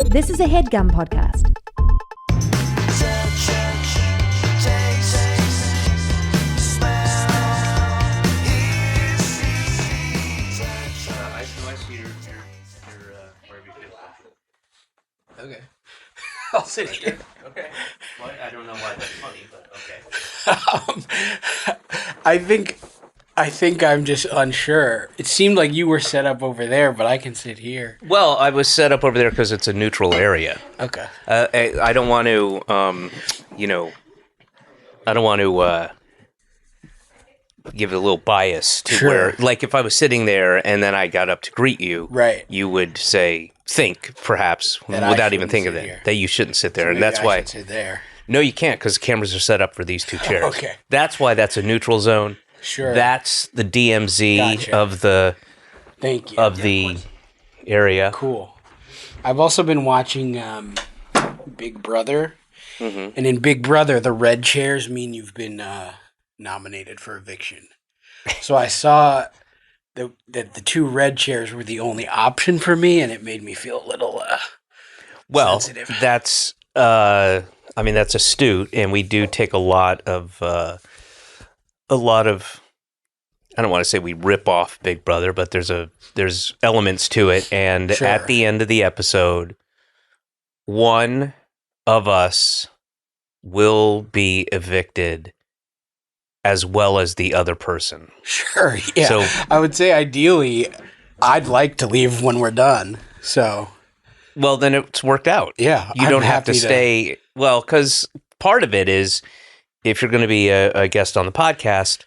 This is a Headgum podcast. Okay. I'll sit here. Okay. Well, I don't know why that's funny, but okay. I think I'm just unsure. It seemed like you were set up over there, but I can sit here. Well, I was set up over there because it's a neutral area. Okay. I don't want to, I don't want to give it a little bias to Sure. where, like, if I was sitting there and then I got up to greet you, Right. you would think, perhaps, That I without even shouldn't thinking sit of it, here. that you shouldn't sit there. So And maybe that's I why. should sit there. No, you can't, because the cameras are set up for these two chairs. Okay. That's why that's a neutral zone. Sure. That's the DMZ Gotcha. of the Thank you. the area. Cool. I've also been watching Big Brother. Mm-hmm. And in Big Brother, the red chairs mean you've been nominated for eviction. So I saw that the two red chairs were the only option for me, and it made me feel a little sensitive. That's that's astute, and we do take a lot of I don't want to say we rip off Big Brother, but there's elements to it, and Sure. at the end of the episode, one of us will be evicted as well as the other person. Sure, yeah. So- I would say ideally, I'd like to leave when we're done. So, Well, then it's worked out. yeah. You I'm don't have to happy stay. Well, because part of it is if you're going to be a guest on the podcast,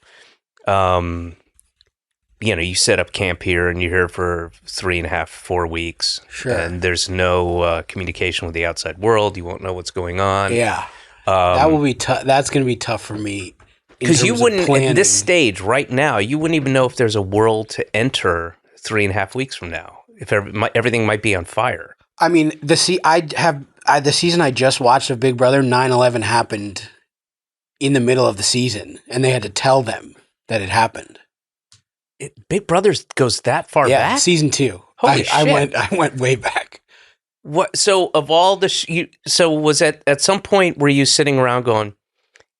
you set up camp here and you're here for 3.5, 4 weeks. Sure. And there's no communication with the outside world. You won't know what's going on. Yeah. That will be tough. That's going to be tough for me. Because you wouldn't, at this stage right now, you wouldn't even know if there's a world to enter 3.5 weeks from now. If everything might be on fire. I mean, the season I just watched of Big Brother, 9/11 happened in the middle of the season, and they had to tell them that it happened. Big Brother goes that far Yeah, back? season 2. Holy shit. I went way back. What? So of all the, so was at some point were you sitting around going,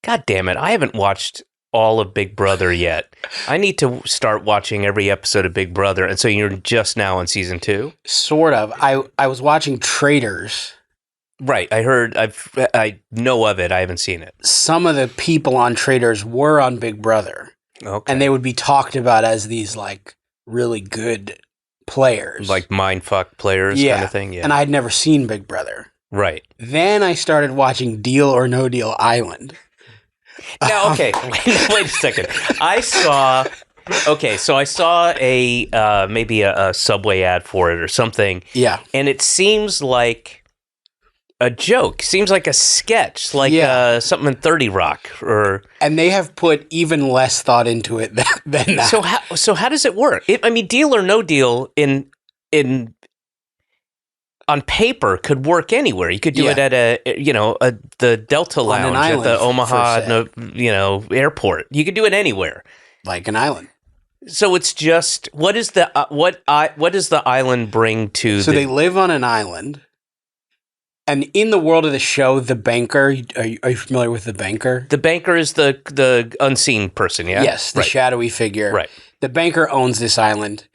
God damn it, I haven't watched all of Big Brother yet. I need to start watching every episode of Big Brother. And so you're just now on season 2? Sort of. I was watching Traitors. Right. I heard, I know of it. I haven't seen it. Some of the people on Traitors were on Big Brother, Okay. and they would be talked about as these like really good players. Like mindfuck players kind of thing? Yeah. And I'd never seen Big Brother. Right. Then I started watching Deal or No Deal Island. Now, okay, wait a second. I saw a maybe a Subway ad for it or something, Yeah. and it seems like a joke. Seems like a sketch, like something in 30 Rock. Or And they have put even less thought into it than that. so how does it work? Deal or no deal in on paper could work anywhere. You could do it at the Delta Lounge an at island, the per Omaha, se. airport. You could do it anywhere. Like an island. So it's just what does the island bring to? So they live on an island. And in the world of the show, the banker, are you familiar with the banker? The banker is the unseen person, yeah? Yes, the shadowy figure. Right. The banker owns this island.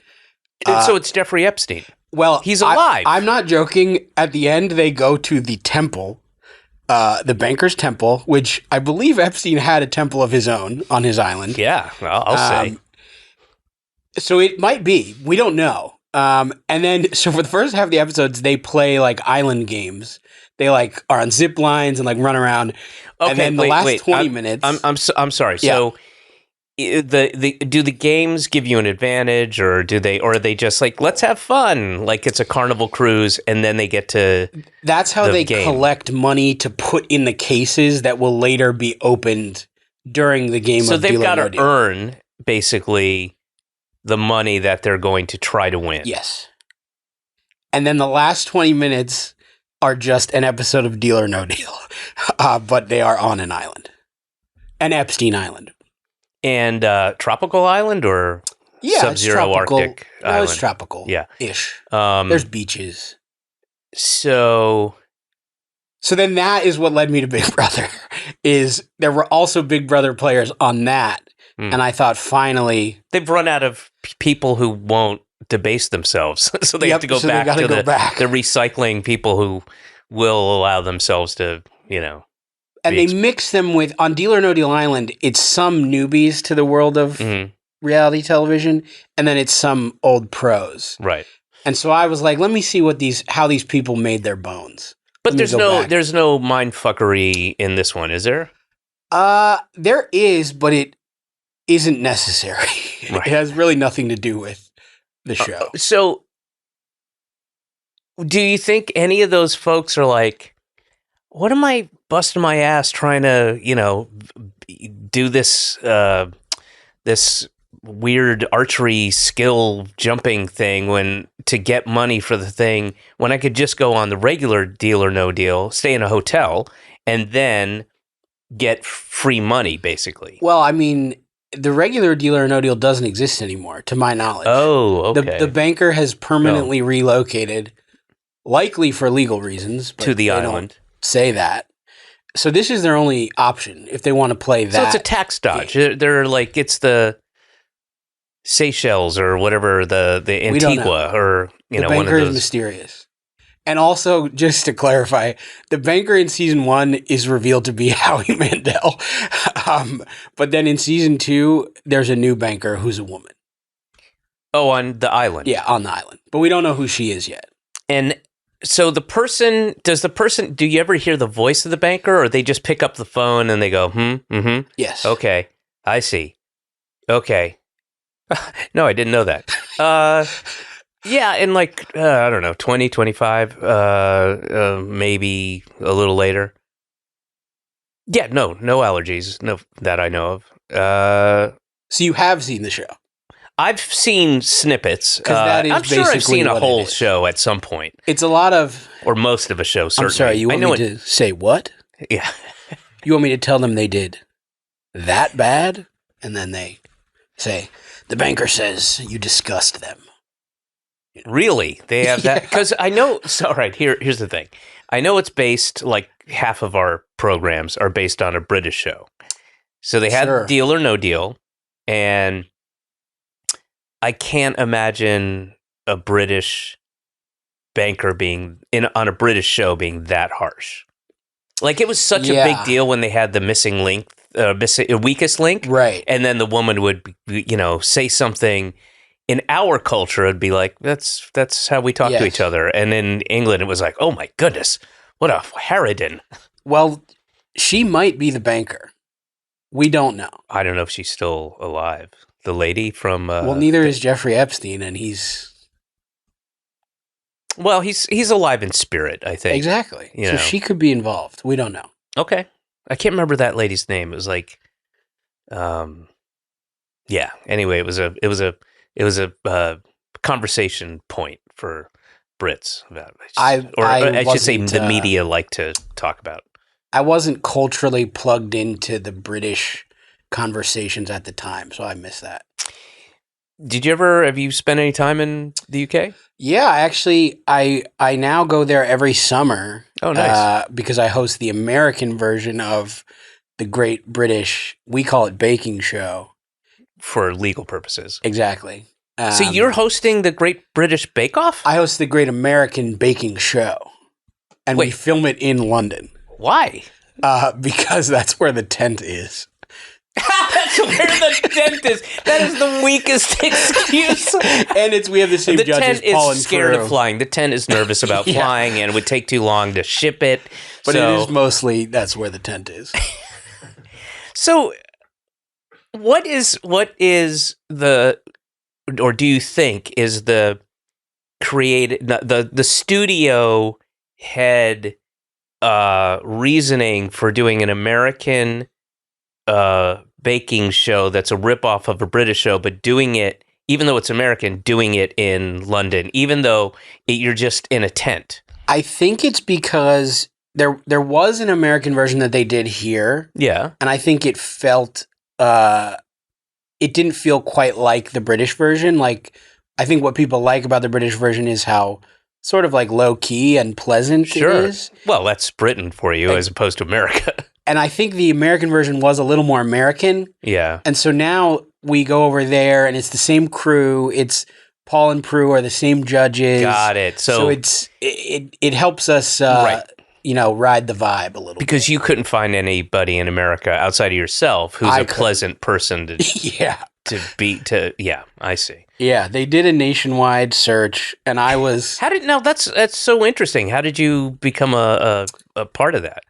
So it's Jeffrey Epstein. Well, He's alive. I'm not joking. At the end, they go to the temple, the banker's temple, which I believe Epstein had a temple of his own on his island. Yeah, well, I'll say. So it might be. We don't know. And then, so for the first half of the episodes, they play like island games. They like are on zip lines and like run around. Okay, and then the last 20 minutes. I'm sorry. Yeah. So do the games give you an advantage, or are they just like, let's have fun, like it's a Carnival cruise, and then they get to That's how the they game. collect money to put in the cases that will later be opened during the game. So of they've Deal or got No to Deal. earn basically the money that they're going to try to win. Yes. And then the last 20 minutes are just an episode of Deal or No Deal, but they are on an island, an Epstein Island. And tropical island or Yeah, sub-zero it's tropical. Arctic No, island? it's tropical. Yeah. Ish. Um, There's beaches. So then that is what led me to Big Brother. Is there were also Big Brother players on that, and I thought finally they've run out of people who won't debase themselves, so they have to go back to the recycling people who will allow themselves to, And they mix them with, on Deal or No Deal Island, it's some newbies to the world of reality television, and then it's some old pros. Right. And so I was like, let me see how these people made their bones. But there's no mindfuckery in this one, is there? There is, but it isn't necessary. Right. It has really nothing to do with the show. So do you think any of those folks are like, what am I busting my ass trying to, do this this weird archery skill jumping thing to get money for the thing when I could just go on the regular Deal or No Deal, stay in a hotel, and then get free money, basically? Well, I mean, the regular Deal or No Deal doesn't exist anymore, to my knowledge. Oh, okay. The banker has permanently relocated, likely for legal reasons, but to the island. Don't say that. So this is their only option if they want to play that. So it's a tax dodge. They're like, it's the Seychelles or whatever, the Antigua or, the one of banker those. is mysterious. And also, just to clarify, the banker in season 1 is revealed to be Howie Mandel. But then in season 2, there's a new banker who's a woman. Oh, on the island. Yeah, on the island. But we don't know who she is yet. And so do you ever hear the voice of the banker, or they just pick up the phone and they go, Yes. Okay, I see. Okay. No, I didn't know that. Yeah, in like, I don't know, 20, 25, maybe a little later. Yeah, no allergies, no, that I know of. So you have seen the show? I've seen snippets. That is I'm sure I've seen a whole it is. show at some point. It's a lot of... Or most of a show, certainly. I'm sorry, you want me to say what? Yeah. You want me to tell them they did that bad? And then they say, the banker says you disgust them. Really? They have that? Because I know... So, all right, here's the thing. I know it's based, like, half of our programs are based on a British show. So they had Deal or No Deal, and I can't imagine a British banker being on a British show being that harsh. Like, it was such a big deal when they had the missing link, weakest link, right? And then the woman would, say something. In our culture, it'd be like, that's how we talk to each other. And in England, it was like, oh my goodness, what a harridan. Well, she might be the banker. We don't know. I don't know if she's still alive. The lady from... well, neither is Jeffrey Epstein, and he's... Well, he's alive in spirit, I think. Exactly. So she could be involved. We don't know. Okay. I can't remember that lady's name. It was like... yeah. Anyway, it was a conversation point for Brits about it. I should say the media like to talk about. I wasn't culturally plugged into the British conversations at the time, so I missed that. Have you spent any time in the UK? Yeah, actually, I now go there every summer. Oh, nice. Because I host the American version of the Great British, we call it Baking Show. For legal purposes. Exactly. So you're hosting the Great British Bake Off? I host the Great American Baking Show. And we film it in London. Why? Because that's where the tent is. That's where the tent is. That is the weakest excuse. And we have the same judges, Paul and The tent is scared Crew. of flying. The tent is nervous about flying, and it would take too long to ship it. But it is mostly, that's where the tent is. So, what is the, or do you think is the the studio head reasoning for doing an American baking show that's a ripoff of a British show, but doing it, even though it's American, doing it in London, even though you're just in a tent? I think it's because there was an American version that they did here. Yeah. And I think it felt, it didn't feel quite like the British version. Like, I think what people like about the British version is how sort of like low key and pleasant Sure. it is. Well, that's Britain for you as opposed to America. And I think the American version was a little more American. Yeah. And so now we go over there and it's the same crew. It's Paul and Prue are the same judges. Got it. So it helps us, ride the vibe a little because bit. you couldn't find anybody in America outside of yourself who's a pleasant person to I see. Yeah, they did a nationwide search and I was that's so interesting. How did you become a part of that?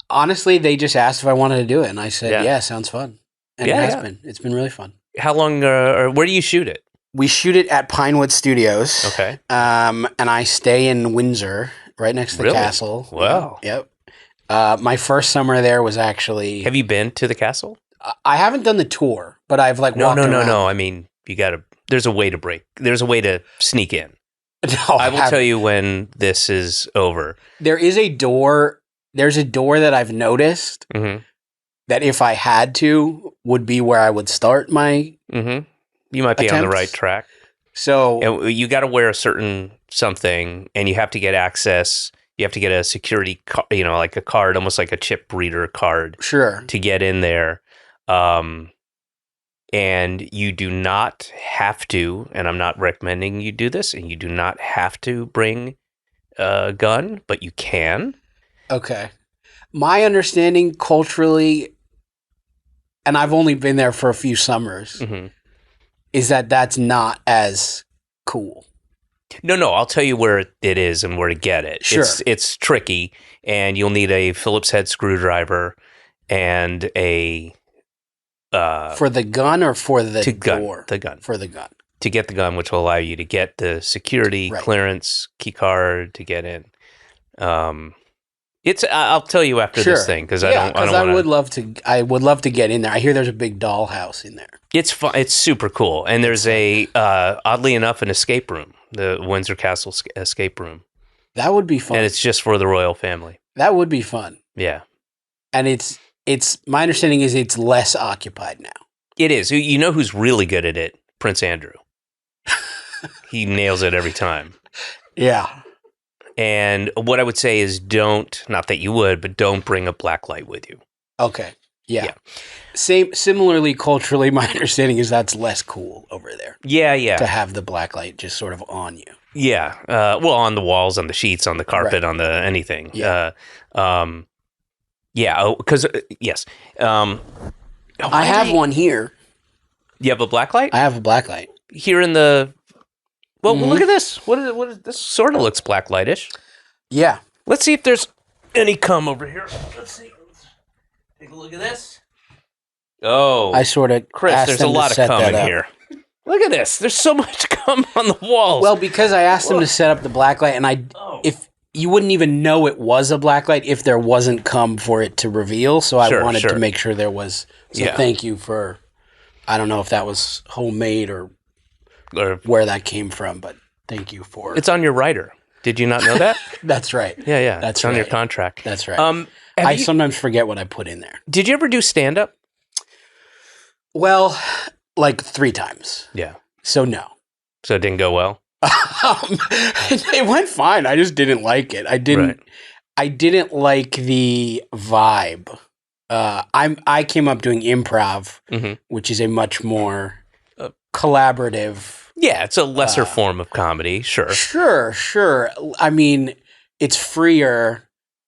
Honestly, they just asked if I wanted to do it and I said, yeah sounds fun. And it has been. It's been really fun. How long or where do you shoot it? We shoot it at Pinewood Studios. Okay. And I stay in Windsor, right next to the castle. Wow. Yep. My first summer there was actually... Have you been to the castle? I haven't done the tour, but I've walked around. No. I mean, there's a way to sneak in. No, I will tell you when this is over. There's a door that I've noticed that if I had to, would be where I would start my You might be attempts. on the right track. So you got to wear a certain something, and you have to get access. You have to get a security, like a card, almost like a chip reader card, sure, to get in there. And you do not have to, and I'm not recommending you do this, and you do not have to bring a gun, but you can. Okay. My understanding culturally, and I've only been there for a few summers, is that that's not as cool. No, I'll tell you where it is and where to get it. Sure. It's tricky, and you'll need a Phillips head screwdriver and a... for the gun or for the door? The gun. For the gun. To get the gun, which will allow you to get the security clearance key card to get in. I'll tell you after this thing because I would love to get in there. I hear there's a big dollhouse in there. It's fun. It's super cool, and there's oddly enough an escape room, the Windsor Castle escape room. That would be fun, and it's just for the royal family. That would be fun. Yeah, and it's my understanding is it's less occupied now. It is. You know who's really good at it? Prince Andrew. He nails it every time. Yeah. And what I would say is not that you would, but don't bring a black light with you. Okay. Yeah. Similarly, culturally, my understanding is that's less cool over there. Yeah. To have the black light just sort of on you. Yeah. On the walls, on the sheets, on the carpet, on the anything. Yeah. Because, yes. I have one here. You have a black light? I have a black light. Here in the... Well, look at this. What is this? Sort of looks blacklightish. Yeah. Let's see if there's any cum over here. Let's see. Take a look at this. Oh, I sort of Chris, there's a lot of cum in here. Look at this. There's so much cum on the walls. Well, because I asked them to set up the blacklight, and if you wouldn't even know it was a blacklight if there wasn't cum for it to reveal. So I wanted to make sure there was. So thank you for. I don't know if that was homemade or where that came from, but thank you for... It's on your rider. Did you not know that? That's right. Yeah. That's it's on your contract. That's right. I sometimes forget what I put in there. Did you ever do stand-up? Well, like 3 times. Yeah. So no. So it didn't go well? It went fine. I just didn't like it. I didn't like the vibe. I came up doing improv, which is a much more collaborative... Yeah, it's a lesser form of comedy, sure. Sure. I mean, it's freer.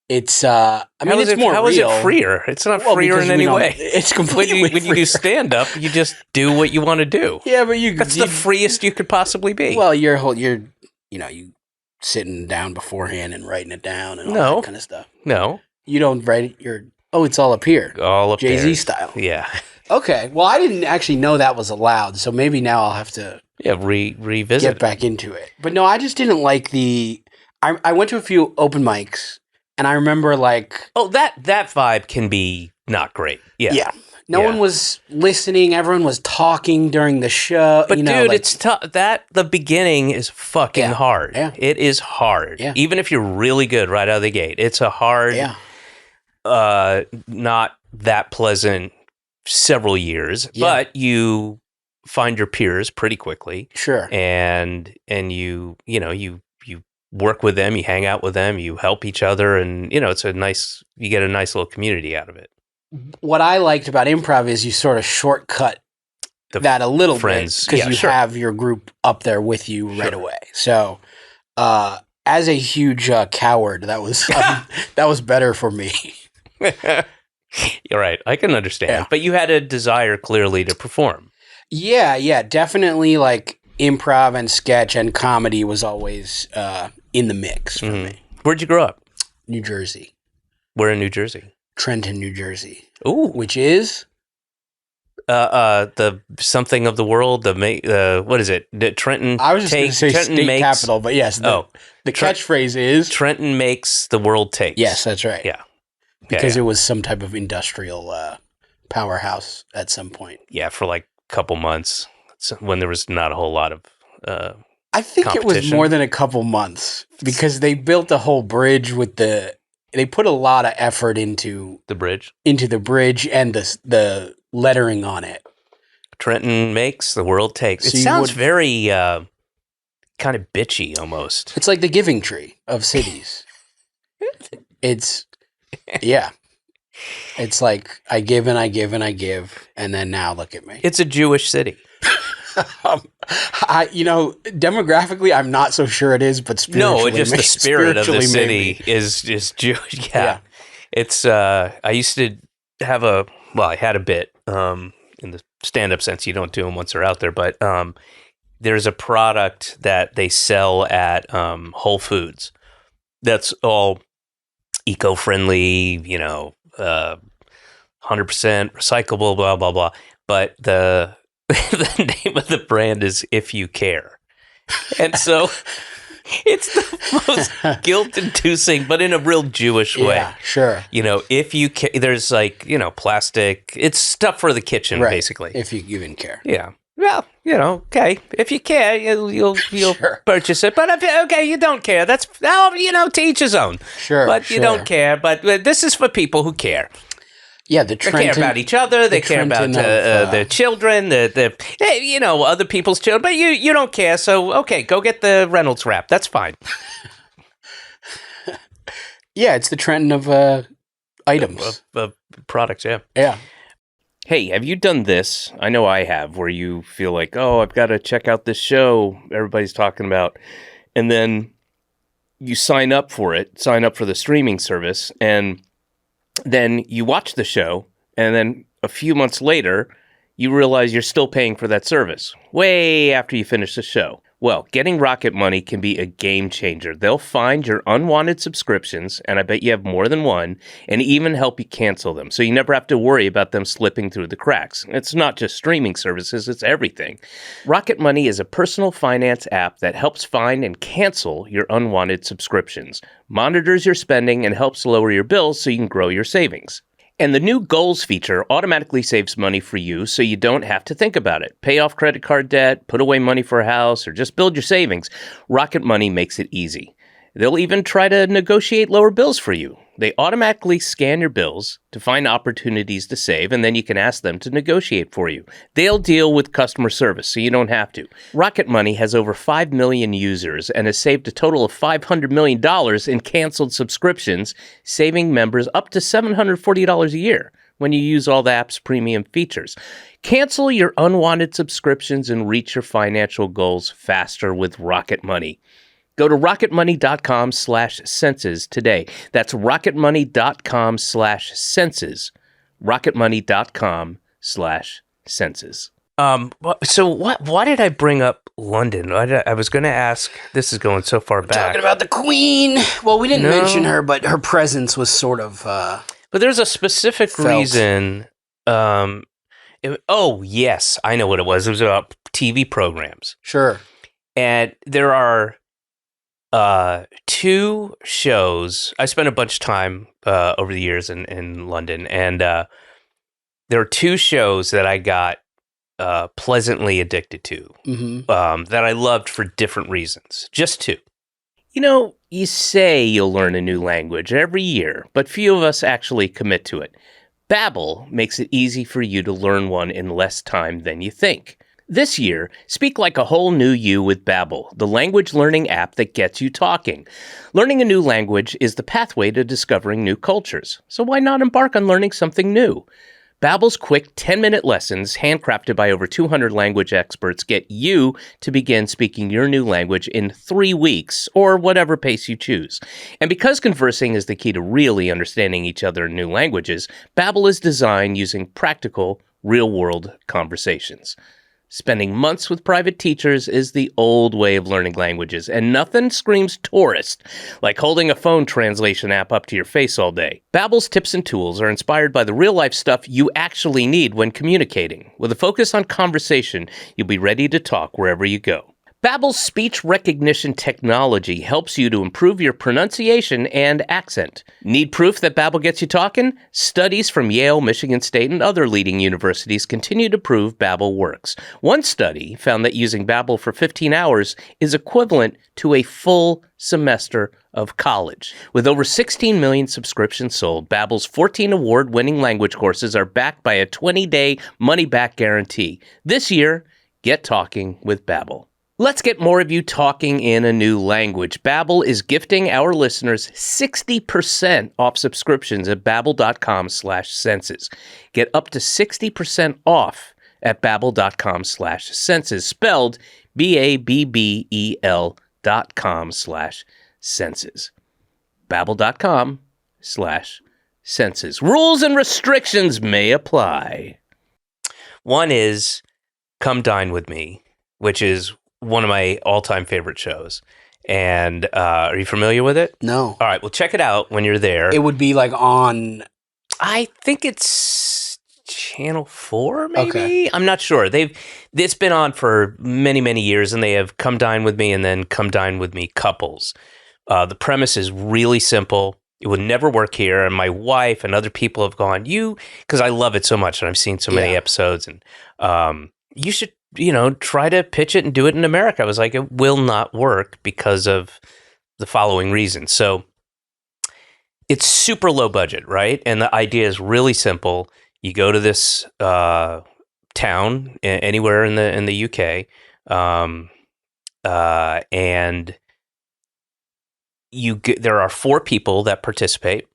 It's it's more real. How is it freer? It's not freer in any way. It's completely when you do stand up, you just do what you want to do. Yeah, but that's the freest you could possibly be. Well, you're you sitting down beforehand and writing it down and all that kind of stuff. No. You don't write it, it's all up here. All up Jay-Z there. style. Yeah. Okay. Well, I didn't actually know that was allowed, so maybe now I'll have to revisit. Get back into it. But no, I just didn't like I went to a few open mics, and I remember like... Oh, that vibe can be not great. Yeah. Yeah. No one was listening. Everyone was talking during the show. But dude, it's tough. The beginning is fucking hard. Yeah. It is hard. Yeah. Even if you're really good right out of the gate. It's a hard, not that pleasant several years, but you find your peers pretty quickly. Sure. And you work with them, you hang out with them, you help each other, and you get a nice little community out of it. What I liked about improv is you sort of shortcut that a little bit because you have your group up there with you right away. So, as a huge coward, that was better for me. You're right. I can understand. Yeah. But you had a desire clearly to perform. Yeah, definitely. Like improv and sketch and comedy was always in the mix for me. Where'd you grow up? New Jersey. Where in New Jersey? Trenton, New Jersey. Ooh, which is the something of the world. What is it? The Trenton. I was just going to say Trenton state capital, but yes. The catchphrase is Trenton makes the world takes. Yes, that's right. Yeah, because it was some type of industrial powerhouse at some point. Yeah, for like a couple months when there was not a whole lot of. I think it was more than a couple months because they built a whole bridge with they put a lot of effort into the bridge, and the lettering on it. Trenton makes the world takes. So it sounds very kind of bitchy almost. It's like the giving tree of cities. It's like I give and I give and I give, and then now look at me. It's a Jewish city. Demographically, I'm not so sure it is, but spiritually, no, just the spirit of the city is just Jewish. Yeah. It's. I used to have I had a bit in the stand-up sense. You don't do them once they're out there, but there's a product that they sell at Whole Foods that's all eco-friendly. 100% recyclable. Blah blah blah. But the name of the brand is If You Care. And so it's the most guilt-inducing, but in a real Jewish way. Yeah, sure. If you care, there's like, plastic. It's stuff for the kitchen, basically. If you even care. Yeah. Well, okay. If you care, you'll sure. purchase it. But if you don't care, that's, to each his own. Sure, But you don't care. But this is for people who care. Yeah, they care about each other. They care about their children, other people's children. But you don't care, so okay, go get the Reynolds wrap. That's fine. Yeah, it's the Trenton of items, of products. Yeah, yeah. Hey, have you done this? I know I have, where you feel like, oh, I've got to check out this show everybody's talking about, and then you sign up for the streaming service, and then you watch the show, and then a few months later, you realize you're still paying for that service, way after you finish the show. Well, getting Rocket Money can be a game changer. They'll find your unwanted subscriptions, and I bet you have more than one, and even help you cancel them, so you never have to worry about them slipping through the cracks. It's not just streaming services, it's everything. Rocket Money is a personal finance app that helps find and cancel your unwanted subscriptions, monitors your spending, and helps lower your bills so you can grow your savings. And the new Goals feature automatically saves money for you so you don't have to think about it. Pay off credit card debt, put away money for a house, or just build your savings. Rocket Money makes it easy. They'll even try to negotiate lower bills for you. They automatically scan your bills to find opportunities to save, and then you can ask them to negotiate for you. They'll deal with customer service, so you don't have to. Rocket Money has over 5 million users and has saved a total of $500 million in canceled subscriptions, saving members up to $740 a year when you use all the app's premium features. Cancel your unwanted subscriptions and reach your financial goals faster with Rocket Money. Go to rocketmoney.com/senses today. That's rocketmoney.com/senses. rocketmoney.com/senses. So why did I bring up London? I was going to ask, this is going so far back. Talking about the Queen. Well, we didn't mention her, but her presence was sort of but there's a specific reason. Yes, I know what it was. It was about TV programs. Sure. And there are two shows. I spent a bunch of time over the years in London, and there are two shows that I got pleasantly addicted to, that I loved for different reasons. Just two. You say you'll learn a new language every year, but few of us actually commit to it. Babbel makes it easy for you to learn one in less time than you think. This year, speak like a whole new you with Babbel, the language learning app that gets you talking. Learning a new language is the pathway to discovering new cultures, so why not embark on learning something new? Babbel's quick 10-minute lessons, handcrafted by over 200 language experts, get you to begin speaking your new language in 3 weeks, or whatever pace you choose. And because conversing is the key to really understanding each other in new languages, Babbel is designed using practical, real-world conversations. Spending months with private teachers is the old way of learning languages, and nothing screams tourist like holding a phone translation app up to your face all day. Babbel's tips and tools are inspired by the real-life stuff you actually need when communicating. With a focus on conversation, you'll be ready to talk wherever you go. Babbel's speech recognition technology helps you to improve your pronunciation and accent. Need proof that Babbel gets you talking? Studies from Yale, Michigan State, and other leading universities continue to prove Babbel works. One study found that using Babbel for 15 hours is equivalent to a full semester of college. With over 16 million subscriptions sold, Babbel's 14 award-winning language courses are backed by a 20-day money-back guarantee. This year, get talking with Babbel. Let's get more of you talking in a new language. Babbel is gifting our listeners 60% off subscriptions at babbel.com/senses. Get up to 60% off at babbel.com/senses, spelled BABBEL.com/senses. Babbel.com/senses. Rules and restrictions may apply. One is Come Dine With Me, which is one of my all-time favorite shows. And are you familiar with it? No. All right, well, check it out when you're there. It would be like on... I think it's Channel 4, maybe? Okay. I'm not sure. It's been on for many, many years, and they have Come Dine With Me and then Come Dine With Me couples. The premise is really simple. It would never work here, and my wife and other people have gone, because I love it so much, and I've seen so many episodes, and you should try to pitch it and do it in America. I was like, it will not work because of the following reasons. So it's super low budget, right? And the idea is really simple. You go to this town anywhere in the UK, and there are 4 people that participate.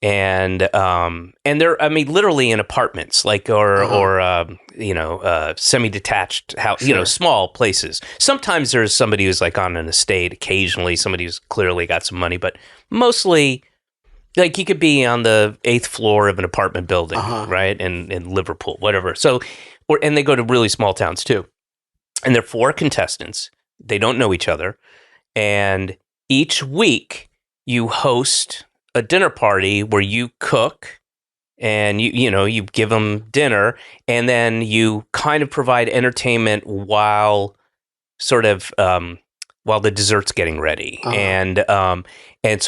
And they're, literally in apartments, semi-detached house, small places. Sometimes there's somebody who's like on an estate, occasionally somebody who's clearly got some money, but mostly like you could be on the 8th floor of an apartment building, right? In Liverpool, whatever. So, and they go to really small towns too. And they're 4 contestants. They don't know each other. And each week you host a dinner party where you cook and you give them dinner, and then you kind of provide entertainment while the dessert's getting ready. And so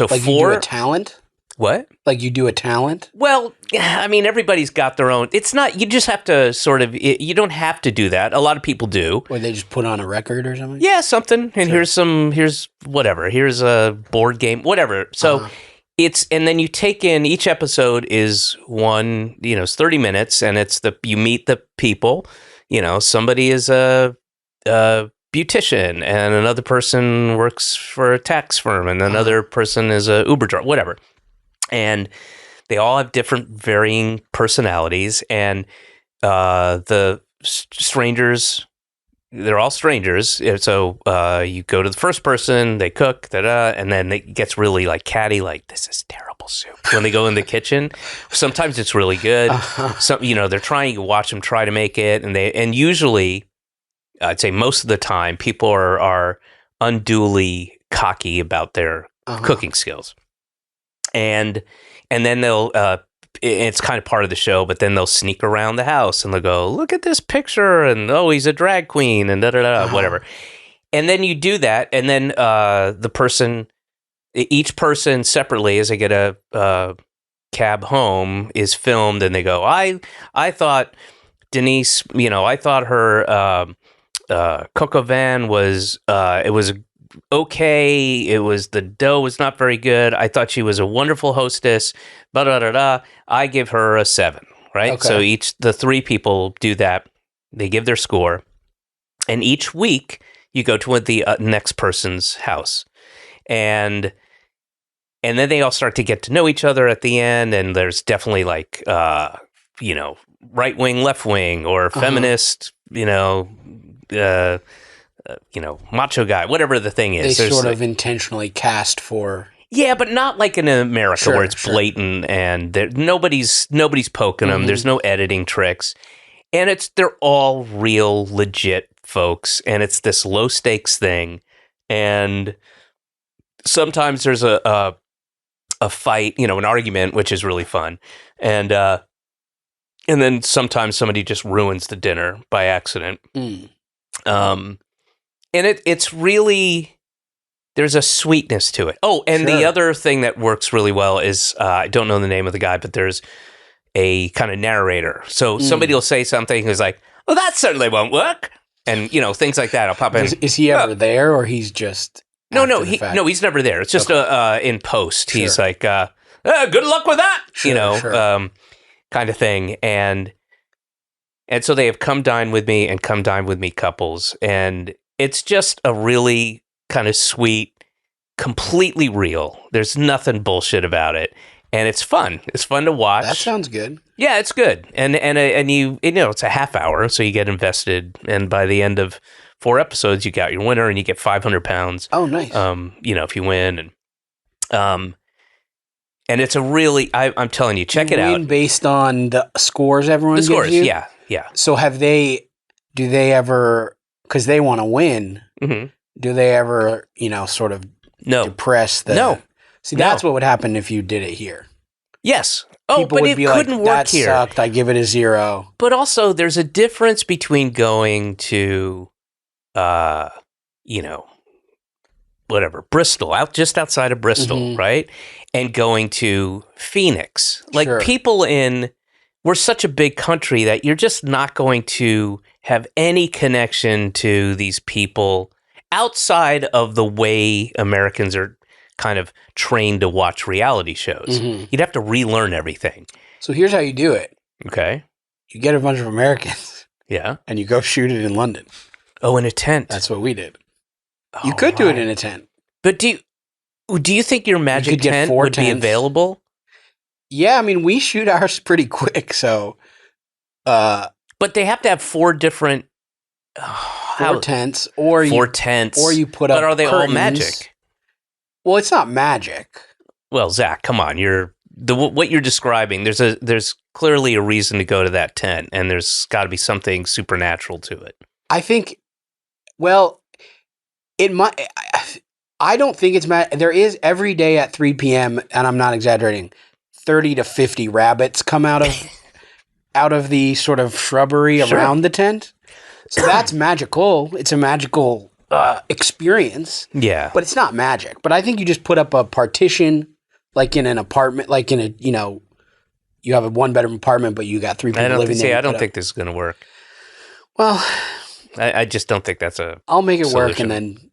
like you do a talent? What? Like you do a talent? Well, everybody's got their own. It's not, you just have to you don't have to do that. A lot of people do. Or they just put on a record or something? Yeah, something. And here's whatever. Here's a board game, whatever. So and then you take in, each episode is one, it's 30 minutes, and you meet the people, somebody is a beautician, and another person works for a tax firm, and another person is a Uber driver, whatever. And they all have different varying personalities, and the strangers, they're all strangers. So you go to the first person, they cook, and then it gets really like catty, like, this is terrible soup. When they go in the kitchen, sometimes it's really good. Some, they're trying to watch them try to make it, and usually, I'd say most of the time, people are unduly cocky about their cooking skills, and then they'll. It's kind of part of the show, but then they'll sneak around the house and they'll go, look at this picture, and he's a drag queen, and whatever. And then you do that, and then each person separately, as they get a cab home, is filmed, and they go, I thought Denise, I thought her coq au vin was it was okay. It was, the dough was not very good. I thought she was a wonderful hostess. I give her a 7. Right. Okay. So the 3 people do that. They give their score, And each week you go to the next person's house. And then they all start to get to know each other at the end. And there's definitely like, right wing, left wing, or feminist, macho guy, whatever the thing is. They sort of intentionally cast for. Yeah, but not like in America where it's blatant and nobody's poking them. There's no editing tricks. And they're all real, legit folks. And it's this low stakes thing. And sometimes there's a fight, an argument, which is really fun. And then sometimes somebody just ruins the dinner by accident. And it's really, there's a sweetness to it. Oh, and the other thing that works really well is, I don't know the name of the guy, but there's a kind of narrator. So somebody will say something who's like, well, that certainly won't work. And, things like that. I'll pop in. Is he ever there, or he's just... No, he's never there. It's just in post. Sure. He's like, good luck with that, kind of thing. And so they have come dine with me and come dine with me couples. And it's just a really kind of sweet, completely real. There's nothing bullshit about it. And it's fun. It's fun to watch. That sounds good. Yeah, it's good. And it's a half hour, so you get invested. And by the end of 4 episodes, you got your winner, and you get £500. Oh, nice. If you win, and it's a really, I'm telling you, check it out. Based on the scores everyone gives you? Yeah. So do they ever, because they want to win, do they ever, sort of depress the... No. See, that's what would happen if you did it here. Yes. Oh, People but would it be couldn't like, work that here. Sucked. I give it a 0. But also, there's a difference between going to, Bristol, just outside of Bristol, right? And going to Phoenix. Like we're such a big country that you're just not going to have any connection to these people outside of the way Americans are kind of trained to watch reality shows. You'd have to relearn everything. So here's how you do it. Okay. You get a bunch of Americans. Yeah. And you go shoot it in London. Oh, in a tent. That's what we did. You could do it in a tent. But do you think your magic tent would be available? Yeah, I mean, we shoot ours pretty quick, so... but they have to have 4 different... 4 tents, or 4 tents. Or you put up But are they curtains. all magic? Well, it's not magic. Well, Zach, come on. What you're describing, there's clearly a reason to go to that tent, and there's got to be something supernatural to it. I think, well, it might... I don't think it's magic. There is every day at 3 p.m., and I'm not exaggerating, 30 to 50 rabbits come out of the sort of shrubbery around the tent. So that's magical. It's a magical experience. Yeah. But it's not magic. But I think you just put up a partition, like in an apartment, like in a, you have a 1-bedroom apartment, but you got 3 people living there. I don't think this is going to work. Well, I just don't think that's I'll make it solution. work, and then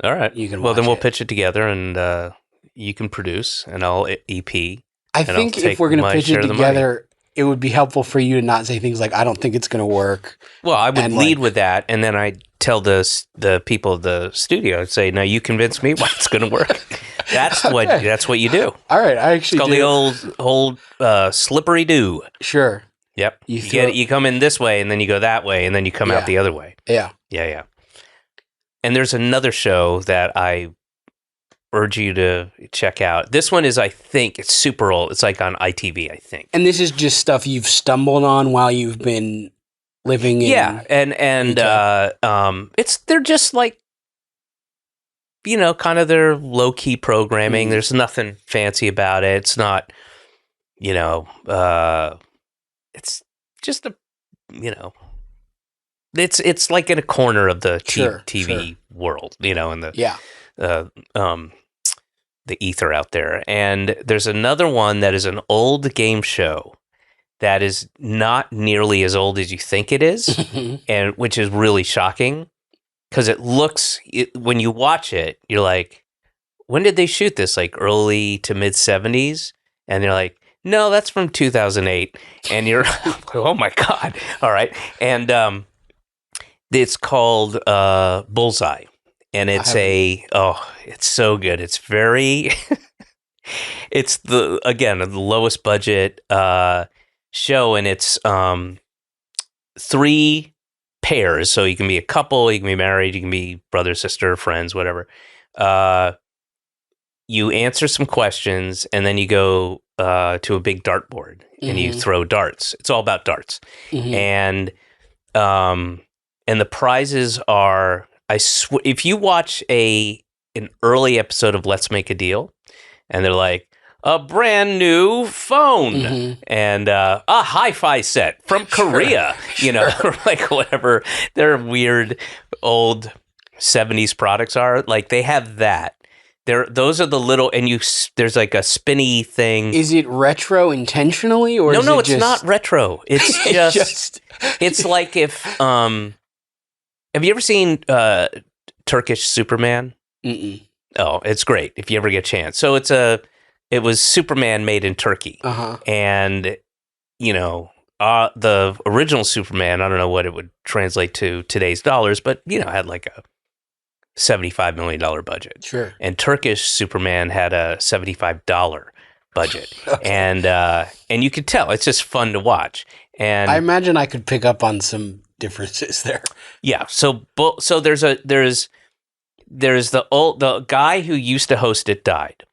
all right. You can well, then we'll it. pitch it together, and you can produce, and I'll EP. I think if we're going to pitch it together, it would be helpful for you to not say things like, I don't think it's going to work. Well, I would lead with that, and then I tell the people of the studio, I'd say, now you convince me why it's going to work. That's what you do. All right, I actually It's called the old slippery do. Sure. Yep. You come in this way, and then you go that way, and then you come out the other way. Yeah. Yeah. And there's another show that I urge you to check out. This one is, I think, it's super old. It's like on ITV, I think. And this is just stuff you've stumbled on while you've been living in... Yeah, and they're just like, kind of their low-key programming. There's nothing fancy about it. It's not, it's just a, it's like in a corner of the TV world, in the ether out there. And there's another one that is an old game show that is not nearly as old as you think it is, and which is really shocking because when you watch it, you're like, when did they shoot this? Like early to mid 70s? And they're like, no, that's from 2008. And you're, oh my God. All right. And It's called Bullseye, and it's it's so good. It's very, it's the lowest budget show, and it's 3 pairs. So you can be a couple, you can be married, you can be brother, sister, friends, whatever. You answer some questions, and then you go to a big dartboard, and you throw darts. It's all about darts, and the prizes are, if you watch an early episode of Let's Make a Deal, and they're like, a brand new phone and a hi-fi set from Korea, or like whatever their weird old 70s products are. Like they have that. Those are the little, and there's like a spinny thing. Is it retro intentionally, or no? It's not retro. It's just it's like if have you ever seen Turkish Superman? Mm-mm. Oh, it's great if you ever get a chance. So it was Superman made in Turkey, and the original Superman, I don't know what it would translate to today's dollars, but had like a $75 million budget. Sure. And Turkish Superman had a $75 budget. And you could tell it's just fun to watch. And I imagine I could pick up on some differences there. Yeah. So there's the guy who used to host it died.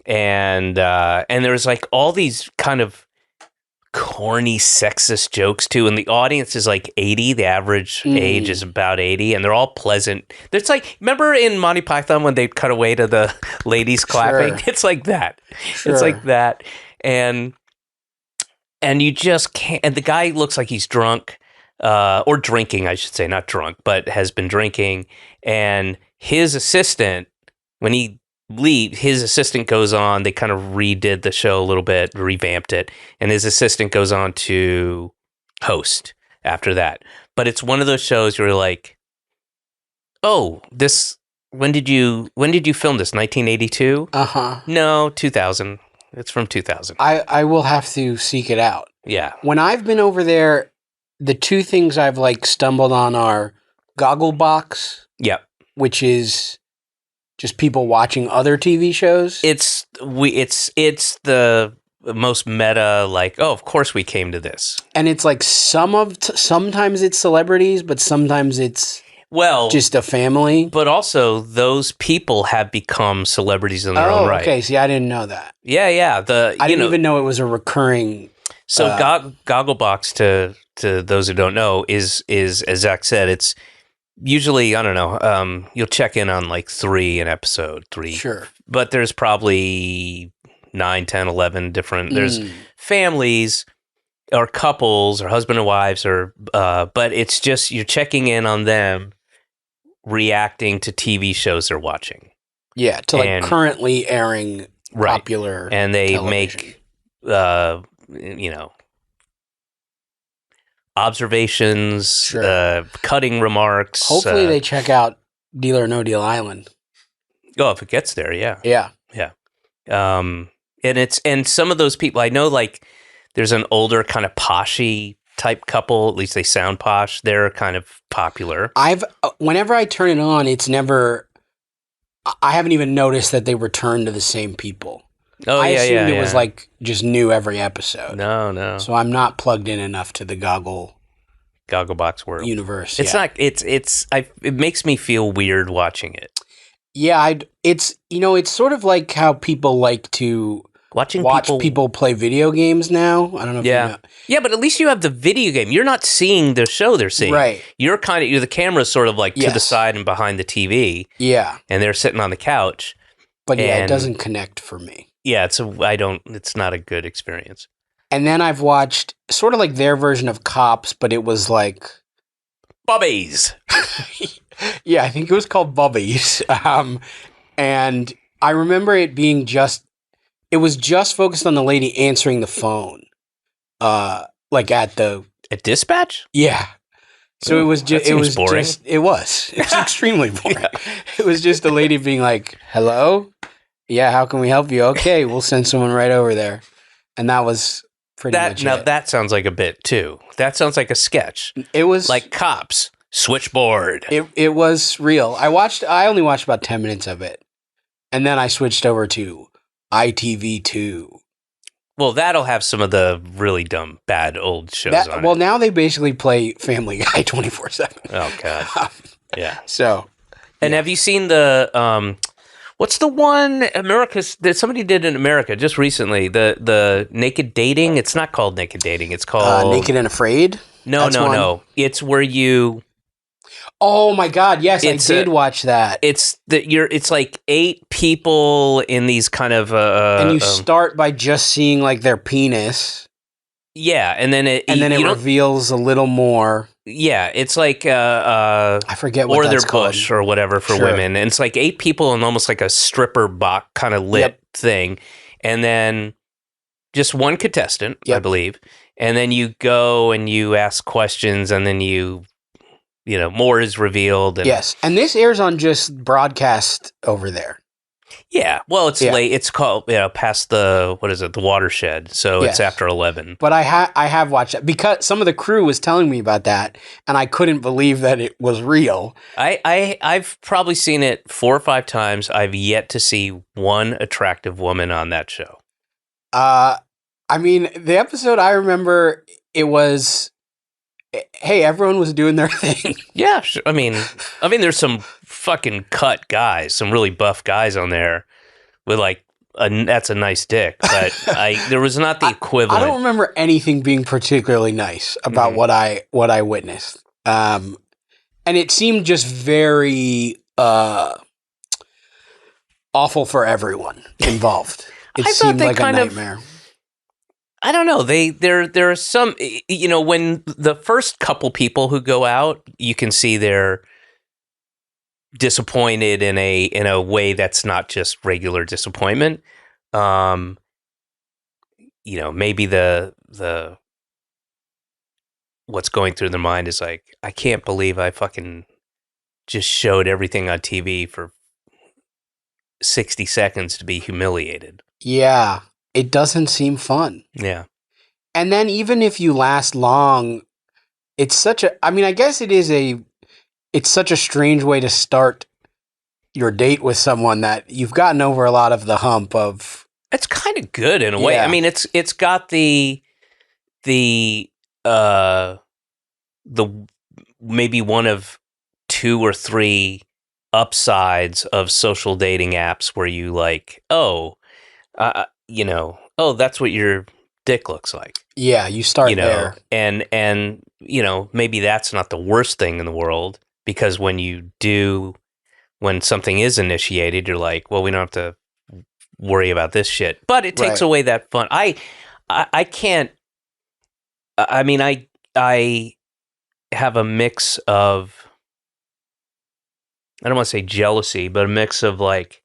And there's like all these kind of corny sexist jokes too, and the audience is like 80. The average age is about 80, and they're all pleasant. It's like, remember in Monty Python when they'd cut away to the ladies clapping? Sure. It's like that. Sure. It's like that, and you just can't. And the guy looks like he's drunk, or drinking, I should say, not drunk, but has been drinking. And his assistant, when he his assistant goes on, they kind of redid the show a little bit, revamped it, and his assistant goes on to host after that. But it's one of those shows where you're like, oh, when did you film this? 1982? No, 2000. It's from 2000. I will have to seek it out. Yeah. When I've been over there, the 2 things I've like stumbled on are Gogglebox. Yep. Which is just people watching other TV shows. It's the most meta, like, oh, of course we came to this. And it's like sometimes it's celebrities, but sometimes it's just a family. But also those people have become celebrities in their own right. Okay. See, I didn't know that. Yeah. I didn't even know it was a recurring. So Gogglebox, to those who don't know, is as Zach said, it's usually, I don't know, you'll check in on like 3 an episode, 3. Sure. But there's probably 9, 10, 11 different, there's families or couples or husband and wives, but it's just, you're checking in on them reacting to TV shows they're watching. Yeah, to like currently airing popular and they television. Make, observations, sure. Cutting remarks. Hopefully they check out Deal or No Deal Island. Oh, if it gets there, yeah. Yeah. And some of those people, I know, like there's an older kind of poshy type couple, at least they sound posh. They're kind of popular. Whenever I turn it on, I haven't even noticed that they return to the same people. Oh, I assumed it was like just new every episode. No. So I'm not plugged in enough to the Gogglebox world universe. It's not. It makes me feel weird watching it. Yeah, it's sort of like how people like to watch people play video games now. I don't know if you know. Yeah, but at least you have the video game. You're not seeing the show they're seeing. Right. You're the camera's sort of like to the side and behind the TV. Yeah. And they're sitting on the couch. But it doesn't connect for me. Yeah, it's not a good experience. And then I've watched sort of like their version of Cops, but it was like Bubbies. Yeah, I think it was called Bubbies. And I remember it being it was just focused on the lady answering the phone. Like at dispatch? Yeah. So it was boring. It was extremely boring. Yeah. It was just a lady being like, "Hello? Yeah, how can we help you? Okay, we'll send someone right over there." And that was pretty much now it. That sounds like a bit too. That sounds like a sketch. It was like Cops. Switchboard. It was real. I only watched about 10 minutes of it. And then I switched over to ITV2. Well, that'll have some of the really dumb, bad old shows on it. Now they basically play Family Guy 24/7. Oh, God. Yeah. So. And have you seen the, what's the one that somebody did in America just recently? The Naked Dating? It's not called Naked Dating. It's called... Naked and Afraid? No. It's where you... Oh my God! Yes, I did watch that. It's like 8 people in these kind of and you start by just seeing like their penis. Yeah, and then it reveals a little more. Yeah, it's like I forget what that's called. Bush or whatever for women, and it's like 8 people in almost like a stripper box kind of lit thing, and then just one contestant, I believe, and then you go and you ask questions, and then more is revealed. And yes, and this airs on just broadcast over there. Yeah, well, it's late. It's called past the the watershed, so it's after 11. But I have watched it because some of the crew was telling me about that, and I couldn't believe that it was real. I've probably seen it 4 or 5 times. I've yet to see one attractive woman on that show. I mean, the episode I remember, it was. Hey, everyone was doing their thing. Yeah, sure. I mean, there's some fucking cut guys, some really buff guys on there with like that's a nice dick, but there was not the equivalent. I don't remember anything being particularly nice about what I witnessed, and it seemed just very awful for everyone involved. It seemed like a nightmare. I don't know. There are some, when the first couple people who go out, you can see they're disappointed in a way that's not just regular disappointment. Maybe the what's going through their mind is like, I can't believe I fucking just showed everything on TV for 60 seconds to be humiliated. Yeah. It doesn't seem fun. Yeah. And then even if you last long, it's such a strange way to start your date with someone that you've gotten over a lot of the hump of. It's kind of good in a way. I mean, it's got the maybe one of 2 or 3 upsides of social dating apps where you like, that's what your dick looks like. Yeah, you start there. And maybe that's not the worst thing in the world, because when something is initiated, you're like, well, we don't have to worry about this shit. But it takes away that fun. I can't, I have a mix of, I don't want to say jealousy, but a mix of like,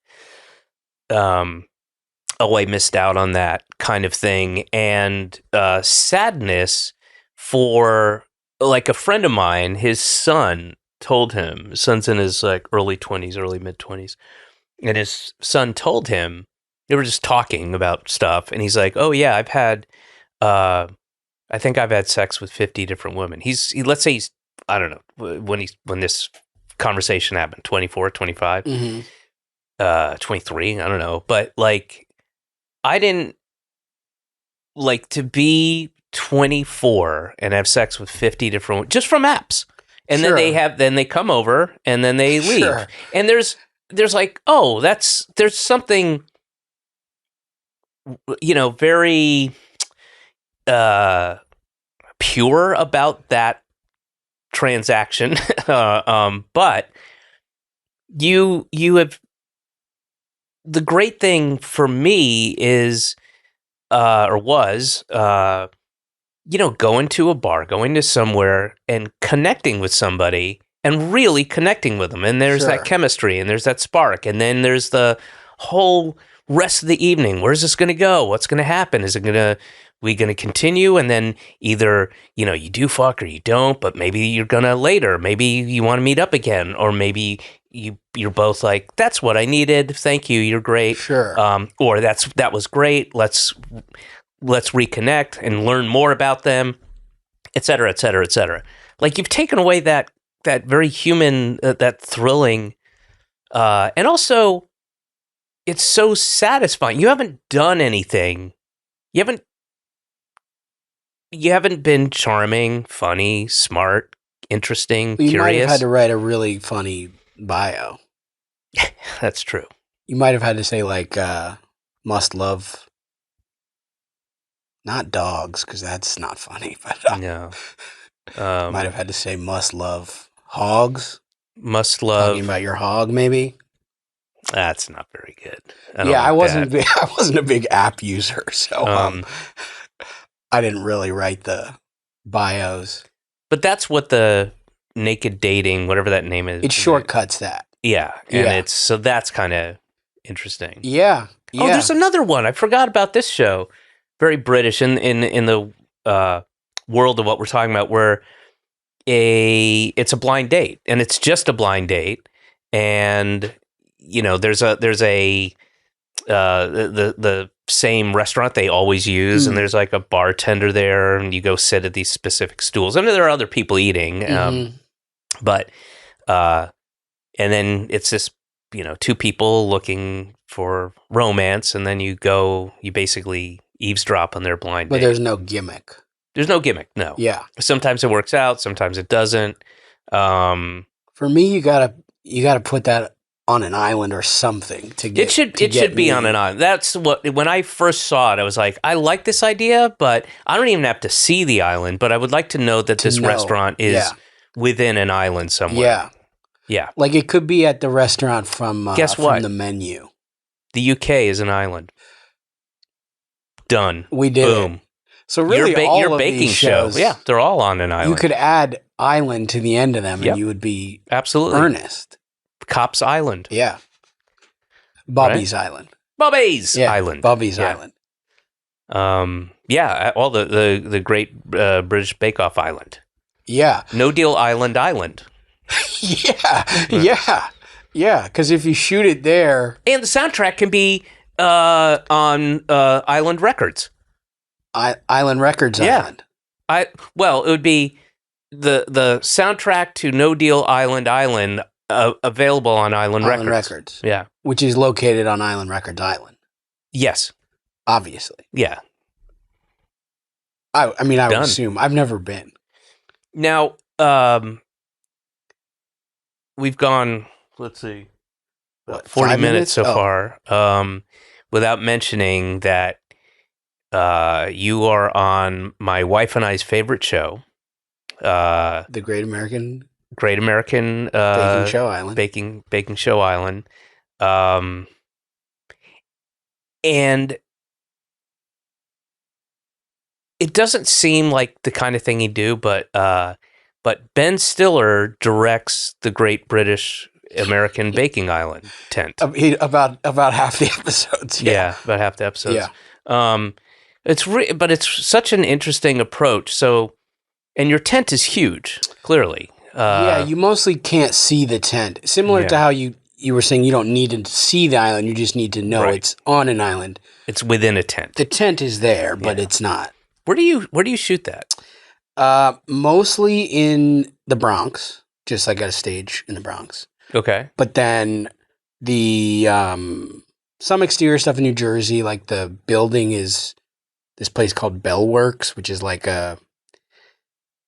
I missed out on that kind of thing, and sadness for like a friend of mine. His son's in his like early mid-20s, and his son told him, they were just talking about stuff, and he's like, oh yeah, I think I've had sex with 50 different women. Let's say he's, I don't know, when this conversation happened, 24, 25, 23, I don't know, but like, I didn't like to be 24 and have sex with 50 different, just from apps. And then they come over and then they leave. Sure. And there's like, there's something, very pure about that transaction. But you have, the great thing for me is, going to a bar, going to somewhere and connecting with somebody and really connecting with them. And there's that chemistry and there's that spark. And then there's the whole rest of the evening. Where's this going to go? What's going to happen? We going to continue? And then either, you do fuck or you don't, but maybe you're going to later. Maybe you want to meet up again, or maybe you're both like, that's what I needed. Thank you. You're great. Sure. Or that was great. Let's reconnect and learn more about them, et cetera, et cetera, et cetera. Like, you've taken away that very human, that thrilling, and also it's so satisfying. You haven't done anything. You haven't been charming, funny, smart, interesting, You curious. might have had to write a really funny bio. That's true. You might have had to say like must love, not dogs, because that's not funny. But No. might have had to say must love hogs. Must love. Talking about your hog, maybe. That's not very good. I wasn't a big app user, so I didn't really write the bios. But that's what the naked dating, whatever that name is. It shortcuts that. Yeah, and so that's kind of interesting. Yeah. Oh, there's another one. I forgot about this show. Very British in the world of what we're talking about, where it's a blind date, and it's just a blind date, and there's the same restaurant they always use, and there's like a bartender there, and you go sit at these specific stools. I mean, there are other people eating, but and then it's this, two people looking for romance, and then you basically eavesdrop on their blind date. But there's no gimmick. There's no gimmick, no. Yeah. Sometimes it works out, sometimes it doesn't. For me, you gotta put that on an island or something to get. It should be on an island. That's when I first saw it, I was like, I like this idea, but I don't even have to see the island. But I would like to know that this restaurant is within an island somewhere. Yeah. Yeah. Like it could be at the restaurant from Guess what? From the menu. The UK is an island. Done. We did. Boom. It. So really, all your of baking these shows, show, they're all on an island. You could add island to the end of them, and you would be absolutely earnest. Cops Island. Yeah. Bobby's Island. Bobby's Island. Bobby's Island. All the great British Bake Off Island. Yeah. No Deal Island. Yeah. Because if you shoot it there, and the soundtrack can be on Island Records. Island Records Island. It would be the soundtrack to No Deal Island available on Island Records. Yeah, which is located on Island Records Island. Yes, obviously. Yeah. I would assume. I've never been. Now, we've gone. Let's see, 40 minutes so far. Without mentioning that you are on my wife and I's favorite show, the Great American Baking Show Island. Baking Show Island. And it doesn't seem like the kind of thing he'd do, but Ben Stiller directs the Great British American Baking Island tent. About half the episodes. Yeah, about half the episodes. Yeah. But it's such an interesting approach. So, and your tent is huge, clearly. You mostly can't see the tent. Similar to how you were saying you don't need to see the island, you just need to know it's on an island. It's within a tent. The tent is there, but it's not. Where do you shoot that? Mostly in the Bronx. Just like at a stage in the Bronx. Okay. But then the some exterior stuff in New Jersey, like the building is this place called Bellworks, which is like now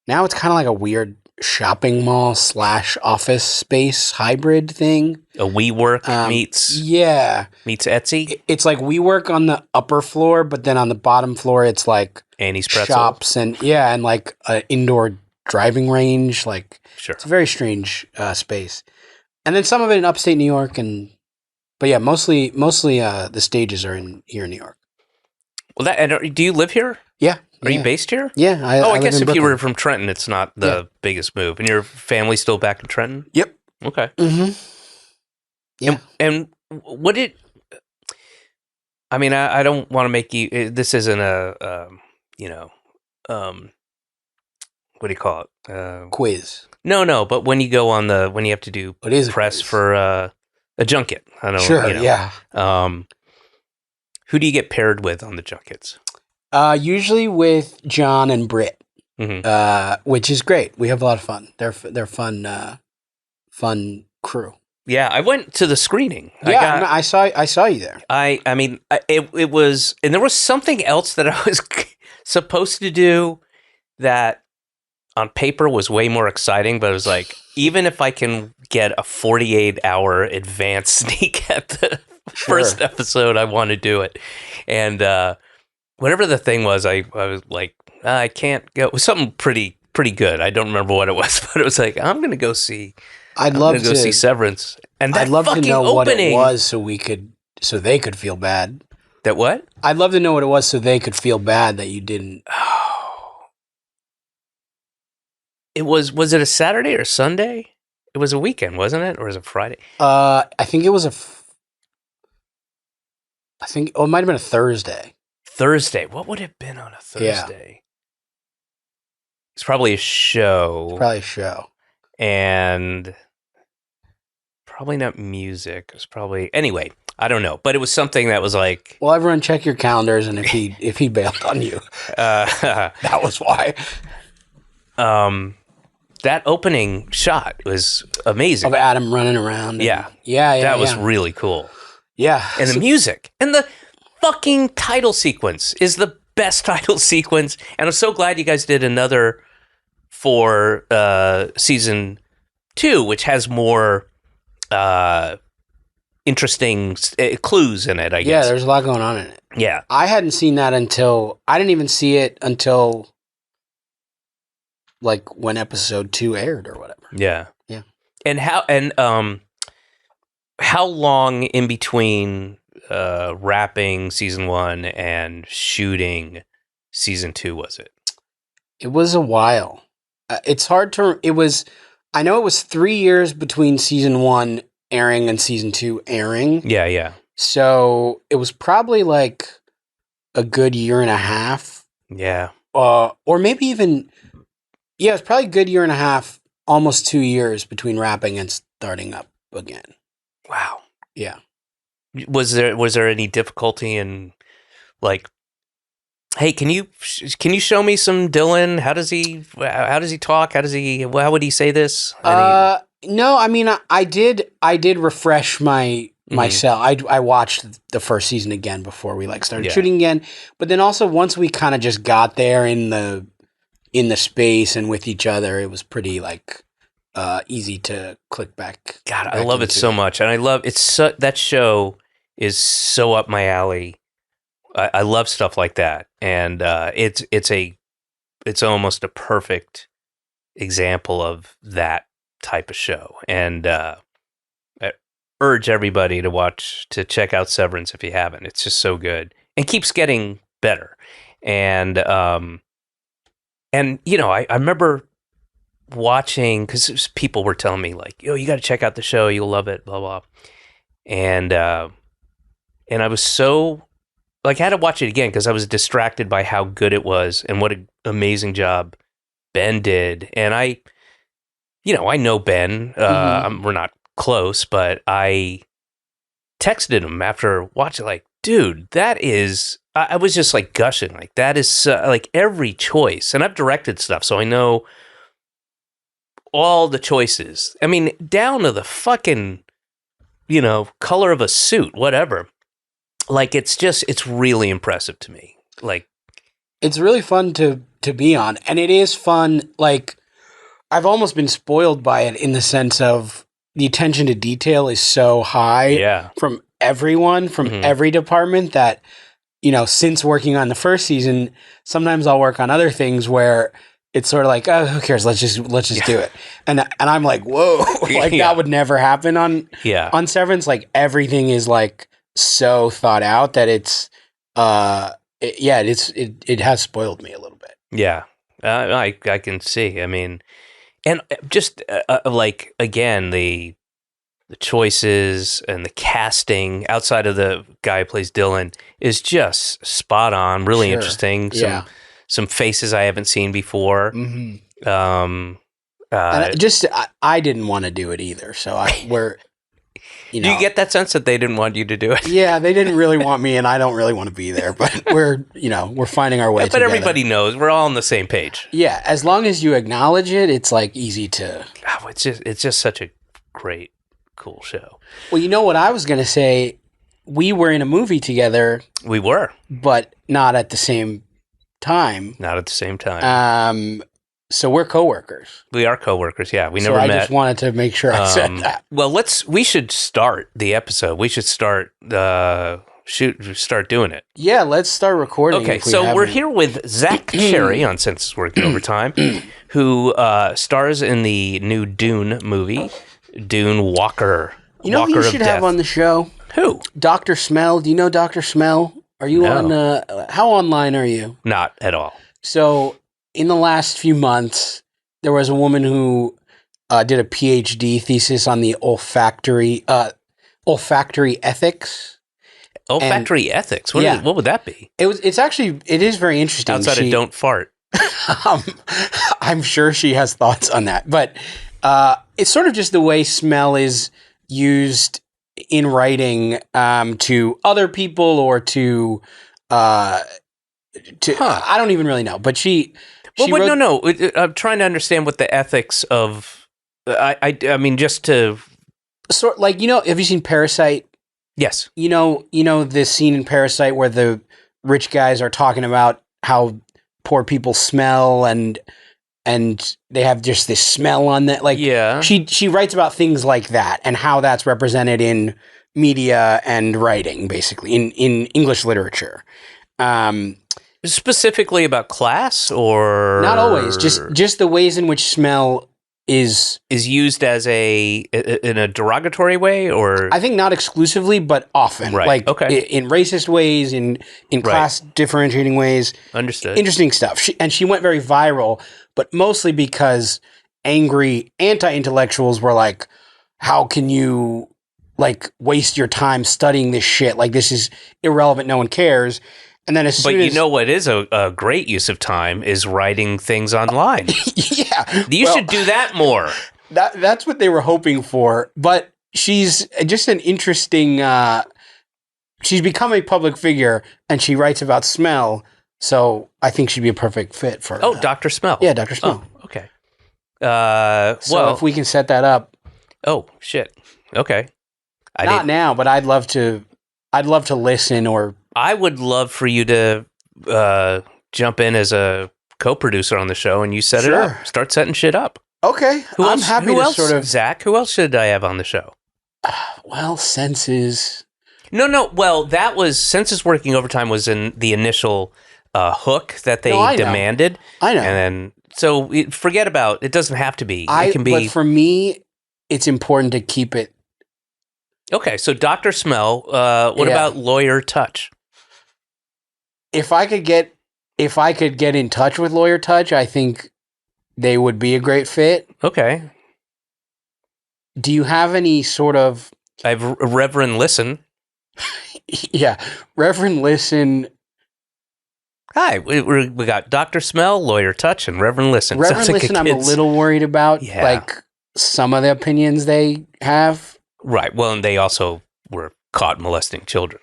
it's kind of like a weird shopping mall / office space hybrid thing. A WeWork meets Etsy. It's like WeWork on the upper floor, but then on the bottom floor it's like Annie's Pretzel shops and like an indoor driving range. Like it's a very strange space. And then some of it in upstate New York, but mostly the stages are here in New York. Well, do you live here? Yeah. Are you based here? Yeah. I guess if you were from Trenton, it's not the biggest move. And your family's still back in Trenton? Yep. Okay. Mm-hmm. Yeah. And what did... I mean, I don't want to make you... This isn't a, what do you call it? Quiz. No, but when you go on when you have to do press for a junket. I don't know. Sure, yeah. Who do you get paired with on the junkets? Usually with John and Britt. which is great. We have a lot of fun. They're fun, fun crew. Yeah, I went to the screening. Yeah, I saw you there. I mean, it was, and there was something else that I was supposed to do that on paper was way more exciting, but it was like, even if I can get a 48-hour advance sneak at the first episode, I want to do it. And whatever the thing was, I was like, I can't go. It was something pretty good. I don't remember what it was, but it was like, I'm going to go see. I'd love to go see Severance. And that I'd love to know opening, what it was so they could feel bad. That what? I'd love to know what it was so they could feel bad that you didn't. It was it a Saturday or Sunday? It was a weekend, wasn't it? Or was it Friday? I think it was it might have been a Thursday. Thursday. What would it have been on a Thursday? Yeah. It's probably a show. And probably not music. It was probably, anyway, I don't know. But it was something that was like, well, everyone check your calendars, and if he bailed on you, that was why. That opening shot was amazing. Of Adam running around. Yeah. That was really cool. Yeah. And the music and the fucking title sequence is the best title sequence. And I'm so glad you guys did another for season 2, which has more interesting clues in it, I guess. Yeah, there's a lot going on in it. Yeah. I hadn't seen that I didn't even see it until like when episode 2 aired or whatever. Yeah. Yeah. And how long in between wrapping season 1 and shooting season 2 was it? It was a while. It's hard to. I know it was 3 years between season 1 airing and season 2 airing. Yeah. So it was probably like a good year and a half. Yeah. Or maybe even. Yeah, it's probably a good year and a half, almost 2 years between wrapping and starting up again. Wow. Yeah. Was there any difficulty in like, hey, can you show me some Dylan? How does he talk? How would he say this? No, I mean I did refresh myself. I watched the first season again before we started shooting again. But then also once we kind of just got there in the space and with each other, it was pretty easy to click back. God, I love it so much, and I love that show is so up my alley. I love stuff like that, and it's almost a perfect example of that type of show. And I urge everybody to check out Severance if you haven't. It's just so good and keeps getting better. And I remember watching, because people were telling me you got to check out the show, you'll love it, blah blah. And I was so I had to watch it again because I was distracted by how good it was and what an amazing job Ben did. And I know Ben. We're not close, but I texted him after watching, dude, that is. I was just gushing, that is every choice. And I've directed stuff, so I know all the choices. I mean, down to the fucking, color of a suit, whatever. It's really impressive to me. It's really fun to be on. And it is fun. I've almost been spoiled by it in the sense of the attention to detail is so high from everyone, from every department that, since working on the first season, sometimes I'll work on other things where it's sort of oh, who cares? Let's just do it. And I'm like, whoa, that would never happen on Severance. Everything is so thought out that it has spoiled me a little bit. Yeah. I can see. I mean, and just again, the choices and the casting outside of the guy who plays Dylan is just spot on, really interesting. Some faces I haven't seen before. Mm-hmm. I didn't want to do it either. So you Do know. you get that sense that they didn't want you to do it? Yeah, they didn't really want me, and I don't really want to be there. But we're finding our way. But together. everybody knows we're all on the same page. Yeah, as long as you acknowledge it, it's like easy to. Oh, it's just such a great, cool show. Well, you know what I was gonna say. We were in a movie together. We were, but not at the same time. not at the same time. So we're coworkers. We are coworkers. Yeah, we So never I met. just wanted to make sure I said that. Well, we should start the episode. We should start start doing it. Yeah, let's start recording. Okay, if we so we're haven't. here with Zach Cherry on Census Working Overtime, who stars in the new Dune movie, Dune Walker. You know Walker who you of should have Death. on the show? Who? Dr. Smell. Do you know Dr. Smell? Are you No. on? How online are you? Not at all. So in the last few months, there was a woman who did a PhD thesis on the olfactory ethics. Olfactory ethics. What, yeah. what would that be? It is very interesting. Outside of don't fart. I'm sure she has thoughts on that, but it's sort of just the way smell is used in writing to other people or to I don't even really know, but she wrote, no. I'm trying to understand what the ethics of. I mean, just to. sort like, have you seen Parasite? Yes. You know this scene in Parasite where the rich guys are talking about how poor people smell and they have just this smell on that. Like, Yeah. she writes about things like that and how that's represented in media and writing, basically in English literature. Specifically about class, or Not always, just the ways in which smell is used as in a derogatory way, or I think not exclusively, but often. Right. Like Okay. in racist ways, in class differentiating ways. understood. Interesting stuff. She went very viral, but mostly because angry anti-intellectuals were like, how can you like waste your time studying this shit? Like, this is irrelevant. No one cares. And then But you know what is a great use of time is writing things online. yeah, You should do that more. That's what they were hoping for. But she's just an interesting. She's become a public figure, and she writes about smell. So I think she'd be a perfect fit for. Oh, Dr. Smell. Yeah, Dr. Smell. Oh, okay. So if we can set that up. Oh shit. Okay. Not now, but I'd love to listen or. I would love for you to jump in as a co-producer on the show, and you set it up. Start setting shit up. Okay, I'm happy who to else, sort of. Zach, who else should I have on the show? Well, senses. No. Well, that was Census Working Overtime was in the initial hook that they demanded. I know. And then forget about it. Doesn't have to be. It can be. But for me, it's important to keep it. Okay, so Dr. Smell. What about Lawyer Touch? If I could get in touch with Lawyer Touch, I think they would be a great fit. Okay. Do you have any sort of? I have Reverend Listen. Yeah, Reverend Listen. Hi, we got Dr. Smell, Lawyer Touch, and Reverend Listen. Reverend Sounds like Listen, I'm a little worried about. Yeah. Like some of the opinions they have. Right. Well, and they also were caught molesting children.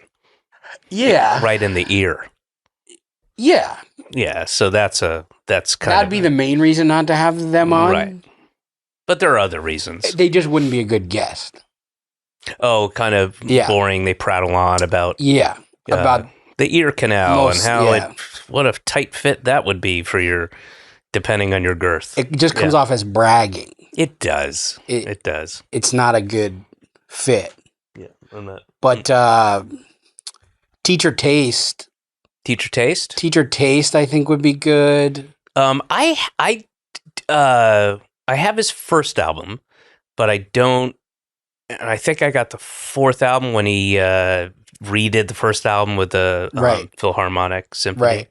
Yeah. Right in the ear. Yeah. Yeah. So that's kind That'd be the main reason not to have them on. Right. But there are other reasons. They just wouldn't be a good guest. Oh, kind of boring. They prattle on about about the ear canal and how what a tight fit that would be for your, depending on your girth. It just comes off as bragging. It does. It does. It's not a good fit. Yeah, I'm not. But Teacher Taste. Teacher Taste? Teacher Taste, I think, would be good. I have his first album, but I don't. And I think I got the fourth album when he redid the first album with the Philharmonic Symphony.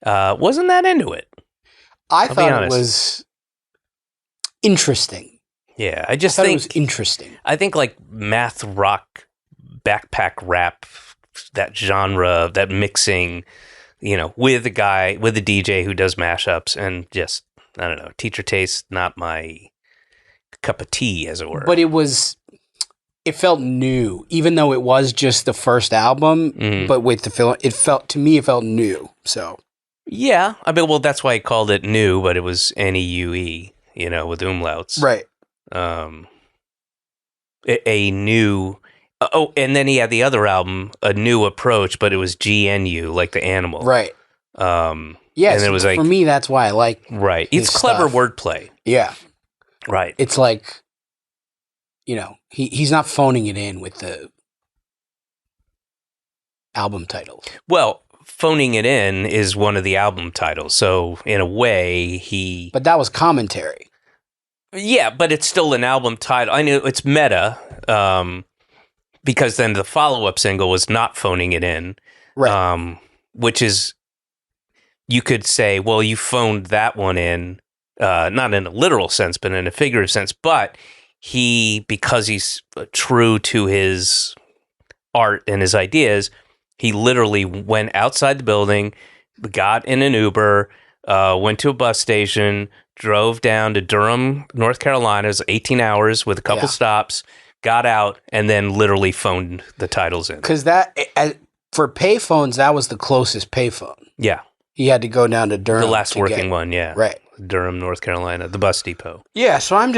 Right. Wasn't that into it? I thought it was interesting. Yeah, I think it was interesting. I think like math rock, backpack rap, that genre, that mixing, with a guy, with a DJ who does mashups, and just, I don't know, Teacher Taste, not my cup of tea, as it were. But it was it felt new, even though it was just the first album. Mhm. But with the film, it felt new. So Yeah, I mean, well, that's why I called it new, but it was N-E-U-E, with umlauts. right, A new. Oh, and then he had the other album, A New Approach, but it was GNU, like the animal. right. And it was like, for me, that's why I like. right. It's his clever stuff. wordplay. Yeah, Right. it's like, he's not phoning it in with the album titles. Well, Phoning It In is one of the album titles. So in a way, But that was commentary. yeah, but it's still an album title. I know it's meta, because then the follow-up single was Not Phoning It In, Right. which is, you could say, well, you phoned that one in, not in a literal sense, but in a figurative sense. But because he's true to his art and his ideas, he literally went outside the building, got in an Uber, went to a bus station, drove down to Durham, North Carolina. It was 18 hours with a couple stops, got out, and then literally phoned the titles in. Because for payphones, that was the closest payphone. Yeah. He had to go down to Durham. The last working one, yeah. Right. Durham, North Carolina, the bus depot. Yeah, so I'm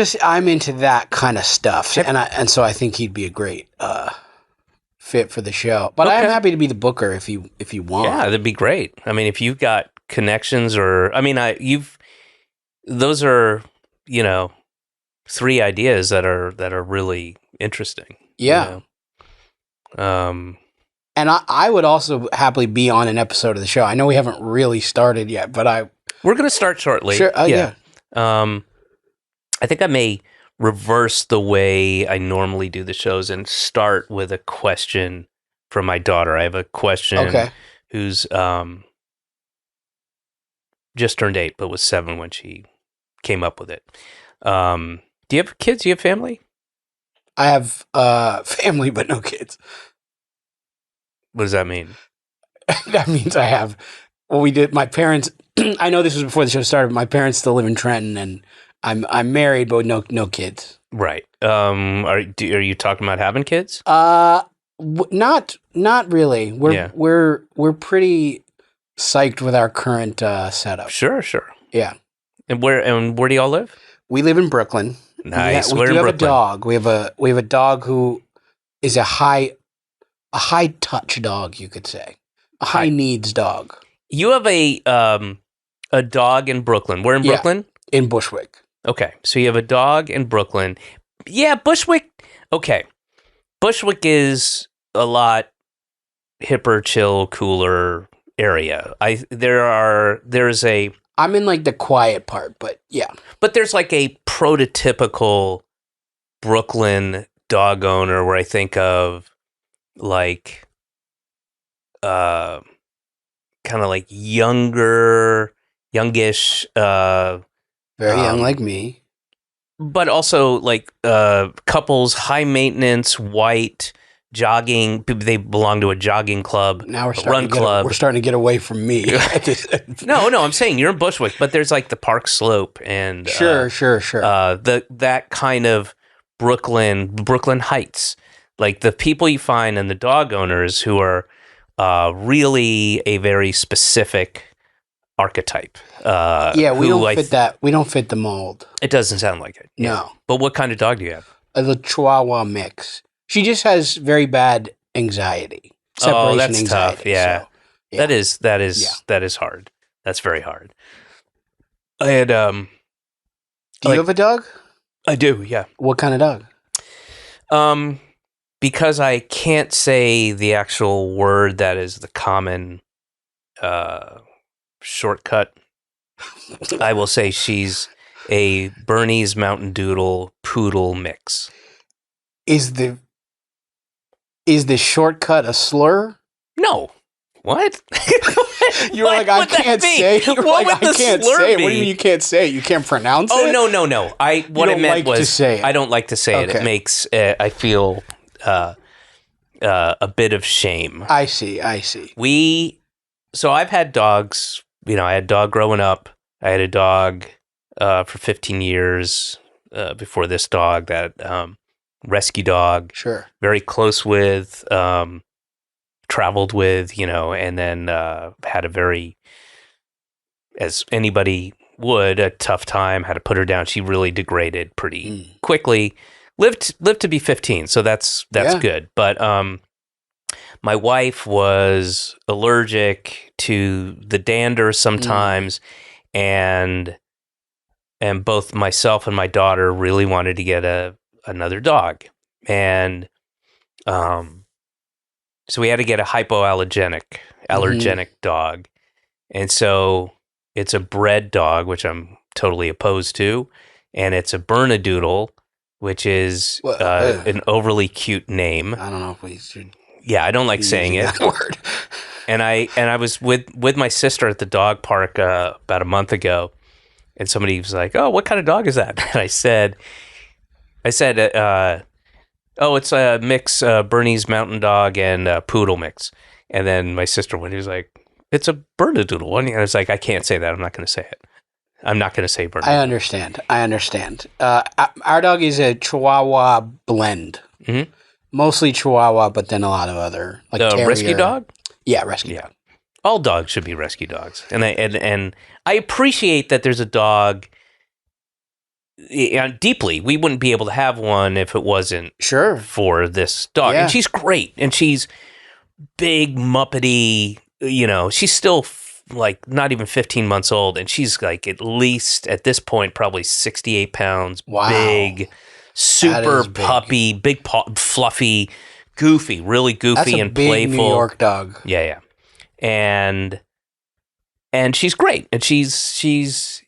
into that kind of stuff. And so I think he'd be a great fit for the show. But Okay. I'm happy to be the booker if you want. Yeah, that'd be great. I mean, if you've got connections those are, 3 ideas that are really interesting. Yeah. And I would also happily be on an episode of the show. I know we haven't really started yet, but we're going to start shortly. Sure. Yeah. I think I may reverse the way I normally do the shows and start with a question from my daughter. I have a question who's just turned 8, but was 7 when she came up with it. Do you have kids? Do you have family? I have family, but no kids. What does that mean? That means I have. Well, we did. My parents. I know this was before the show started. But my parents still live in Trenton, and I'm married, but no kids. Right. Are you talking about having kids? Not really. We're pretty psyched with our current setup. Sure. Yeah. And where do y'all live? We live in Brooklyn. Nice. We We're do in have Brooklyn. a dog. We have a dog who is a high touch dog, you could say. A high needs dog. You have a dog in Brooklyn. We're in Brooklyn? In Bushwick. Okay. So you have a dog in Brooklyn. Yeah, Bushwick. Okay. Bushwick is a lot hipper, chill, cooler area. There's a I'm in like the quiet part, but yeah. But there's like a prototypical Brooklyn dog owner where I think of like kind of like youngish Very young like me. but also like couples, high maintenance, white, jogging. They belong to a jogging club, Now we're starting to get away from me. No, I'm saying you're in Bushwick, but there's like the Park Slope and Sure. that kind of Brooklyn Heights, like the people you find and the dog owners who are really a very specific archetype. We don't fit that. We don't fit the mold. It doesn't sound like it. Yeah. No. But what kind of dog do you have? The Chihuahua mix. She just has very bad anxiety. Oh, that's anxiety, tough. Yeah. so, yeah. That is hard. That's very hard. I had Do you have a dog? I do, yeah. What kind of dog? Because I can't say the actual word that is the common shortcut, I will say she's a Bernese Mountain Doodle Poodle mix. Is the shortcut a slur? No. What? You're like, I can't say it. What would the slur What do be? you mean you can't say it? You can't pronounce it? Oh, no. What I meant was, to say it. I don't like to say it. It Okay. makes, I feel a bit of shame. I see. So I've had dogs, I had a dog growing up. I had a dog for 15 years before this dog that rescue dog. Sure. Very close with, traveled with, and then had a very, as anybody would, a tough time, had to put her down. She really degraded pretty quickly. Lived to be 15, so that's good. But my wife was allergic to the dander sometimes, and both myself and my daughter really wanted to get another dog, and so we had to get a hypoallergenic dog, and so it's a bred dog, which I'm totally opposed to, and it's a Bernedoodle, which is an overly cute name. I don't know if we should. Yeah, I don't like saying it. That word. And I was with my sister at the dog park about a month ago, and somebody was like, "Oh, what kind of dog is that?" And I said, "Oh, it's a mix, Bernese Mountain Dog and Poodle mix." And then my sister went, he was like, "It's a Bernedoodle." And I was like, "I can't say that. I'm not going to say it. I'm not going to say Bernedoodle." I understand. Our dog is a Chihuahua blend. Mm-hmm. Mostly Chihuahua, but then a lot of other like terrier. Rescue dog. Yeah, rescue dog. All dogs should be rescue dogs, and I appreciate that there's a dog. Deeply, we wouldn't be able to have one if it wasn't for this dog. And she's great, and she's big, muppety. She's still like not even 15 months old, and she's like at least at this point probably 68 pounds. Wow. Big, super puppy, big, fluffy, goofy, really goofy. That's a and big playful New York dog. Yeah. And she's great, and she's she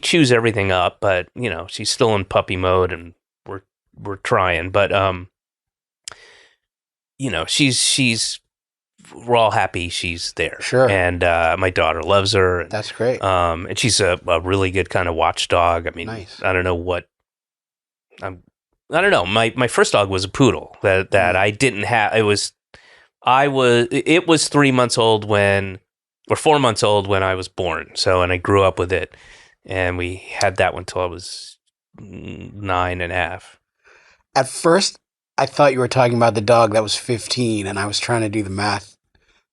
chews everything up, but she's still in puppy mode, and we're trying, but she's we're all happy she's there. Sure. And my daughter loves her. And, that's great. And she's a really good kind of watchdog. I mean, nice. I don't know what I don't know. My first dog was a poodle that I didn't have. It was 3 months old or 4 months old when I was born. So, and I grew up with it, and we had that one till I was 9.5. At first, I thought you were talking about the dog that was 15, and I was trying to do the math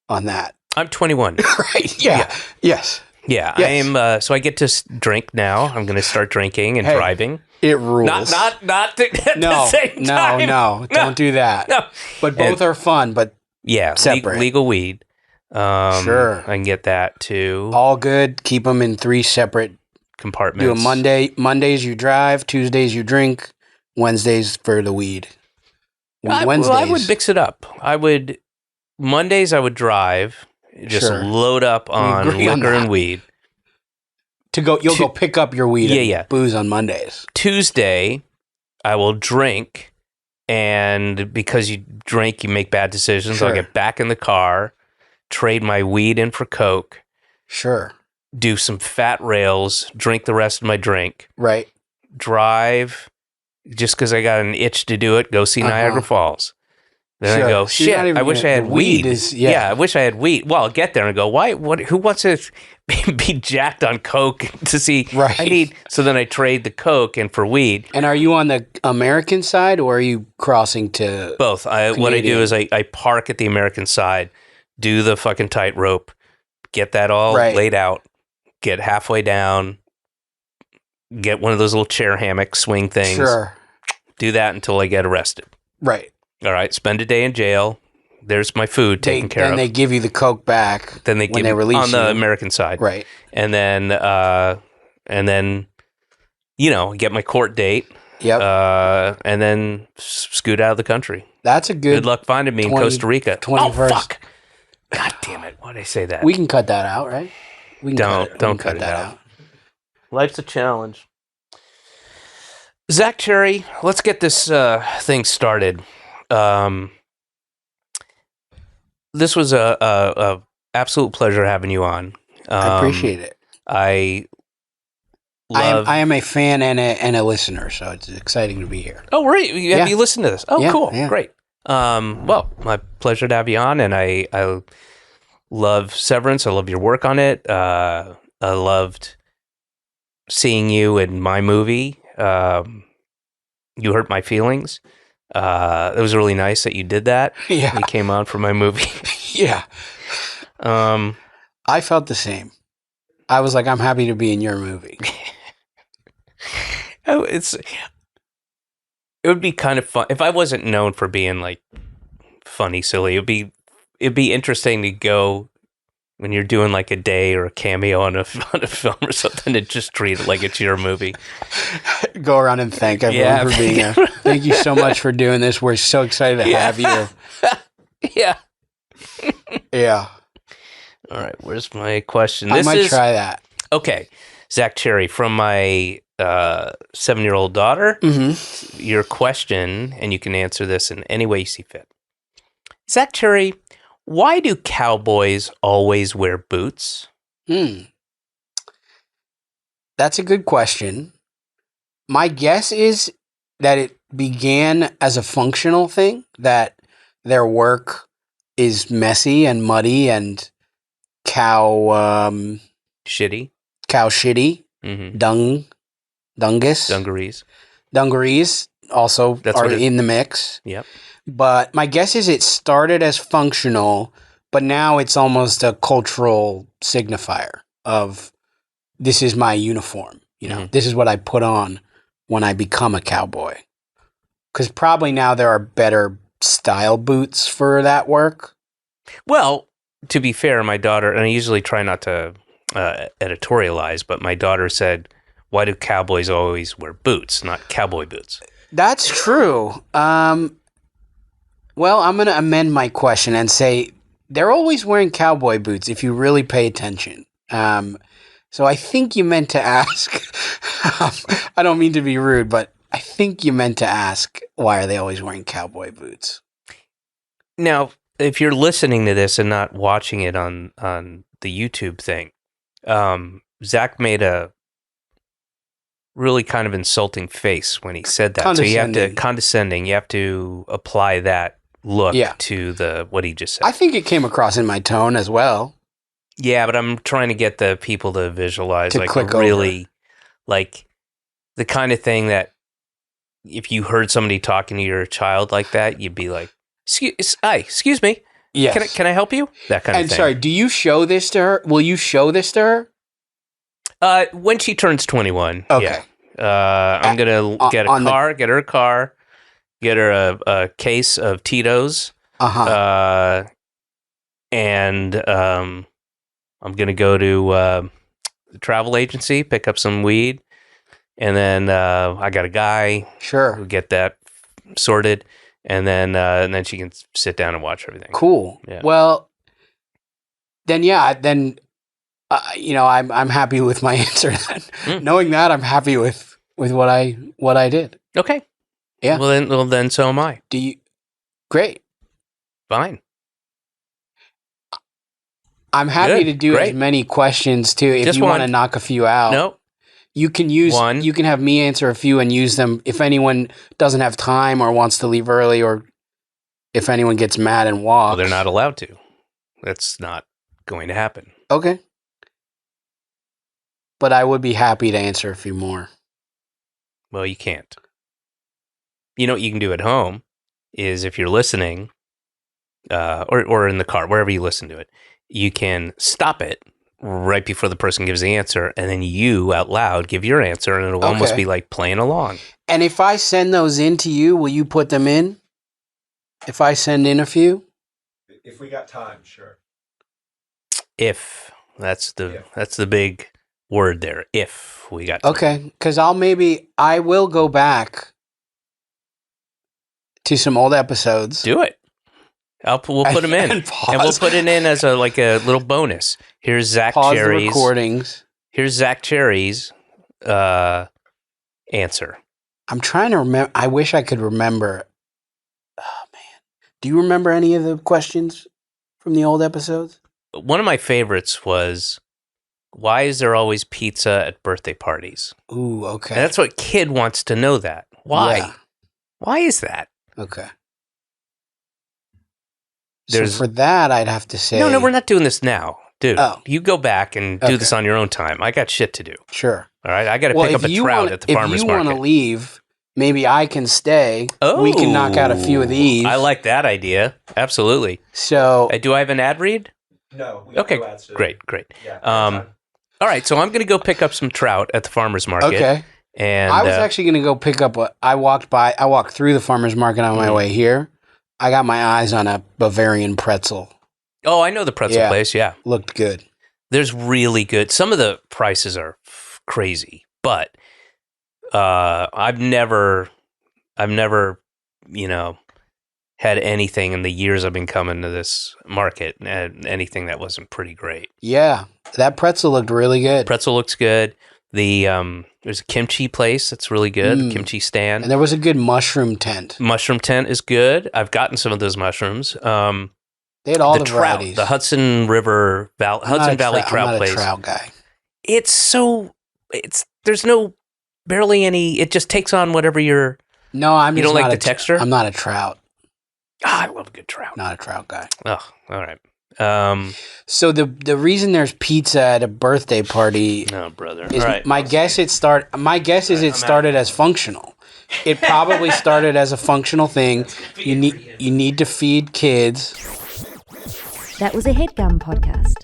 on that. I'm 21. Right. Yeah. Yes. Yeah. Yes. I am. So I get to drink now. I'm going to start drinking and driving. It rules. Not at the same time. No. Don't do that. No. But both are fun, but separate. Legal weed. Sure. I can get that too. All good. Keep them in 3 separate compartments. Do a Mondays you drive, Tuesdays you drink, Wednesdays for the weed. Wednesdays. I would mix it up. Mondays I would drive, just load up on liquor and weed. You'll go pick up your weed and booze on Mondays. Tuesday, I will drink, and because you drink, you make bad decisions. I'll get back in the car, trade my weed in for Coke. Sure. Do some fat rails, drink the rest of my drink. Right. Drive, just because I got an itch to do it, go see Niagara Falls. Then I go, shit, I wish I had weed. I wish I had weed. Well, I'll get there and go, why? Who wants to be jacked on Coke to see? Right. So then I trade the Coke and for weed. And are you on the American side, or are you crossing to both? What I do is I park at the American side, do the fucking tightrope, get that all laid out, get halfway down, get one of those little chair hammock swing things. Sure. Do that until I get arrested. Right. All right. Spend a day in jail. There's my food taken care of. Then they give you the Coke back. Then they release on the American side. Right. And then get my court date. Yep. And then scoot out of the country. That's a good luck finding me in Costa Rica. 21st. Oh, fuck. God damn it. Why'd I say that? We can cut that out, right? Don't cut it out. Life's a challenge. Zach Cherry, let's get this thing started. This was a absolute pleasure having you on. I appreciate it. I am a fan and a listener, so it's exciting to be here. Oh, right. Have you listened to this? Oh, cool. Yeah. Great. Well, my pleasure to have you on, and I love Severance. I love your work on it. I loved seeing you in my movie. You hurt my feelings. It was really nice that you did that. Yeah. You came on for my movie. Yeah. I felt the same. I was like, I'm happy to be in your movie. It would be kind of fun if I wasn't known for being like funny, silly. It'd be interesting to go when you're doing like a day or a cameo on a film or something to just treat it like it's your movie. Go around and thank everyone for being here. Thank you so much for doing this. We're so excited to have you. Yeah. Yeah. All right. Where's my question? I might try that. Okay. Zach Cherry, from my 7-year-old daughter, your question, and you can answer this in any way you see fit. Zach Cherry, why do cowboys always wear boots? That's a good question. My guess is that it began as a functional thing, that their work is messy and muddy and shitty. Dungarees also are in the mix. Yep. But my guess is it started as functional, but now it's almost a cultural signifier of this is my uniform. You know, this is what I put on when I become a cowboy. Because probably now there are better style boots for that work. Well, to be fair, my daughter, and I usually try not to editorialize, but my daughter said, why do cowboys always wear boots, not cowboy boots? That's true. Well, I'm going to amend my question and say they're always wearing cowboy boots if you really pay attention. So I think you meant to ask, I don't mean to be rude, but I think you meant to ask, why are they always wearing cowboy boots? Now, if you're listening to this and not watching it on the YouTube thing, Zach made a really kind of insulting face when he said that. So you have to condescending. You have to apply that look to what he just said. I think it came across in my tone as well. Yeah, but I'm trying to get the people to visualize, to like click really, over. Like the kind of thing that if you heard somebody talking to your child like that, you'd be like, "Excuse me, yes. Can I help you?" That kind of thing. And sorry, do you show this to her? Will you show this to her? When she turns 21. Okay. Yeah. I'm gonna get her a car, get her a case of Tito's. And I'm gonna go to the travel agency, pick up some weed, and then I got a guy. Sure. Who get that sorted, and then she can sit down and watch everything. Cool. Yeah. Well, then I'm happy with my answer. Then knowing that, I'm happy with what I did. Okay. Yeah. Well then, so am I. Great. Fine. I'm happy to do as many questions too. If you want to knock a few out, no, you can use one. You can have me answer a few and use them if anyone doesn't have time or wants to leave early, or if anyone gets mad and walks. Well, they're not allowed to. That's not going to happen. Okay. But I would be happy to answer a few more. Well, you can't. You know what you can do at home is if you're listening, or in the car, wherever you listen to it, you can stop it right before the person gives the answer, and then you out loud give your answer, and it'll almost be like playing along. And if I send those in to you, will you put them in? If I send in a few? If we got time, sure. If. That's the big word there. If we got time. Okay, because I will go back to some old episodes. Do it. We'll put them in, and we'll put it in as a little bonus. Here's Zach Cherry's the recordings. Here's Zach Cherry's answer. I'm trying to remember. I wish I could remember. Oh man, do you remember any of the questions from the old episodes? One of my favorites was, "Why is there always pizza at birthday parties?" Ooh, okay. And that's what kid wants to know. That why? Yeah. Why is that? Okay. So for that, I'd have to say... No, we're not doing this now. Dude, oh. You go back and do this on your own time. I got shit to do. Sure. All right? I got to pick up a trout at the farmer's market. If you want to leave, maybe I can stay. Oh, We can knock out a few of these. I like that idea. Absolutely. So Do I have an ad read? No. Okay, no ads, great. Yeah. All right, so I'm going to go pick up some trout at the farmer's market. okay. And I was actually going to go pick up I walked through the farmer's market on my way here. I got my eyes on a Bavarian pretzel. Oh, I know the pretzel place, yeah. Looked good. There's really good. Some of the prices are crazy, but I've never, had anything in the years I've been coming to this market, anything that wasn't pretty great. Yeah, that pretzel looked really good. Pretzel looks good. There's a kimchi place that's really good, kimchi stand. And there was a good mushroom tent. Mushroom tent is good. I've gotten some of those mushrooms. They had all the trout, varieties. the Hudson Valley trout place. I'm not a trout guy. There's barely any. It just takes on whatever you're. No, You don't like the texture? I'm not a trout. I love a good trout. Not a trout guy. Oh, all right. So the reason there's pizza at a birthday party No, brother. is All right. my guess is it started as functional. It probably started as a functional thing. You need to feed kids. That was a Headgum podcast.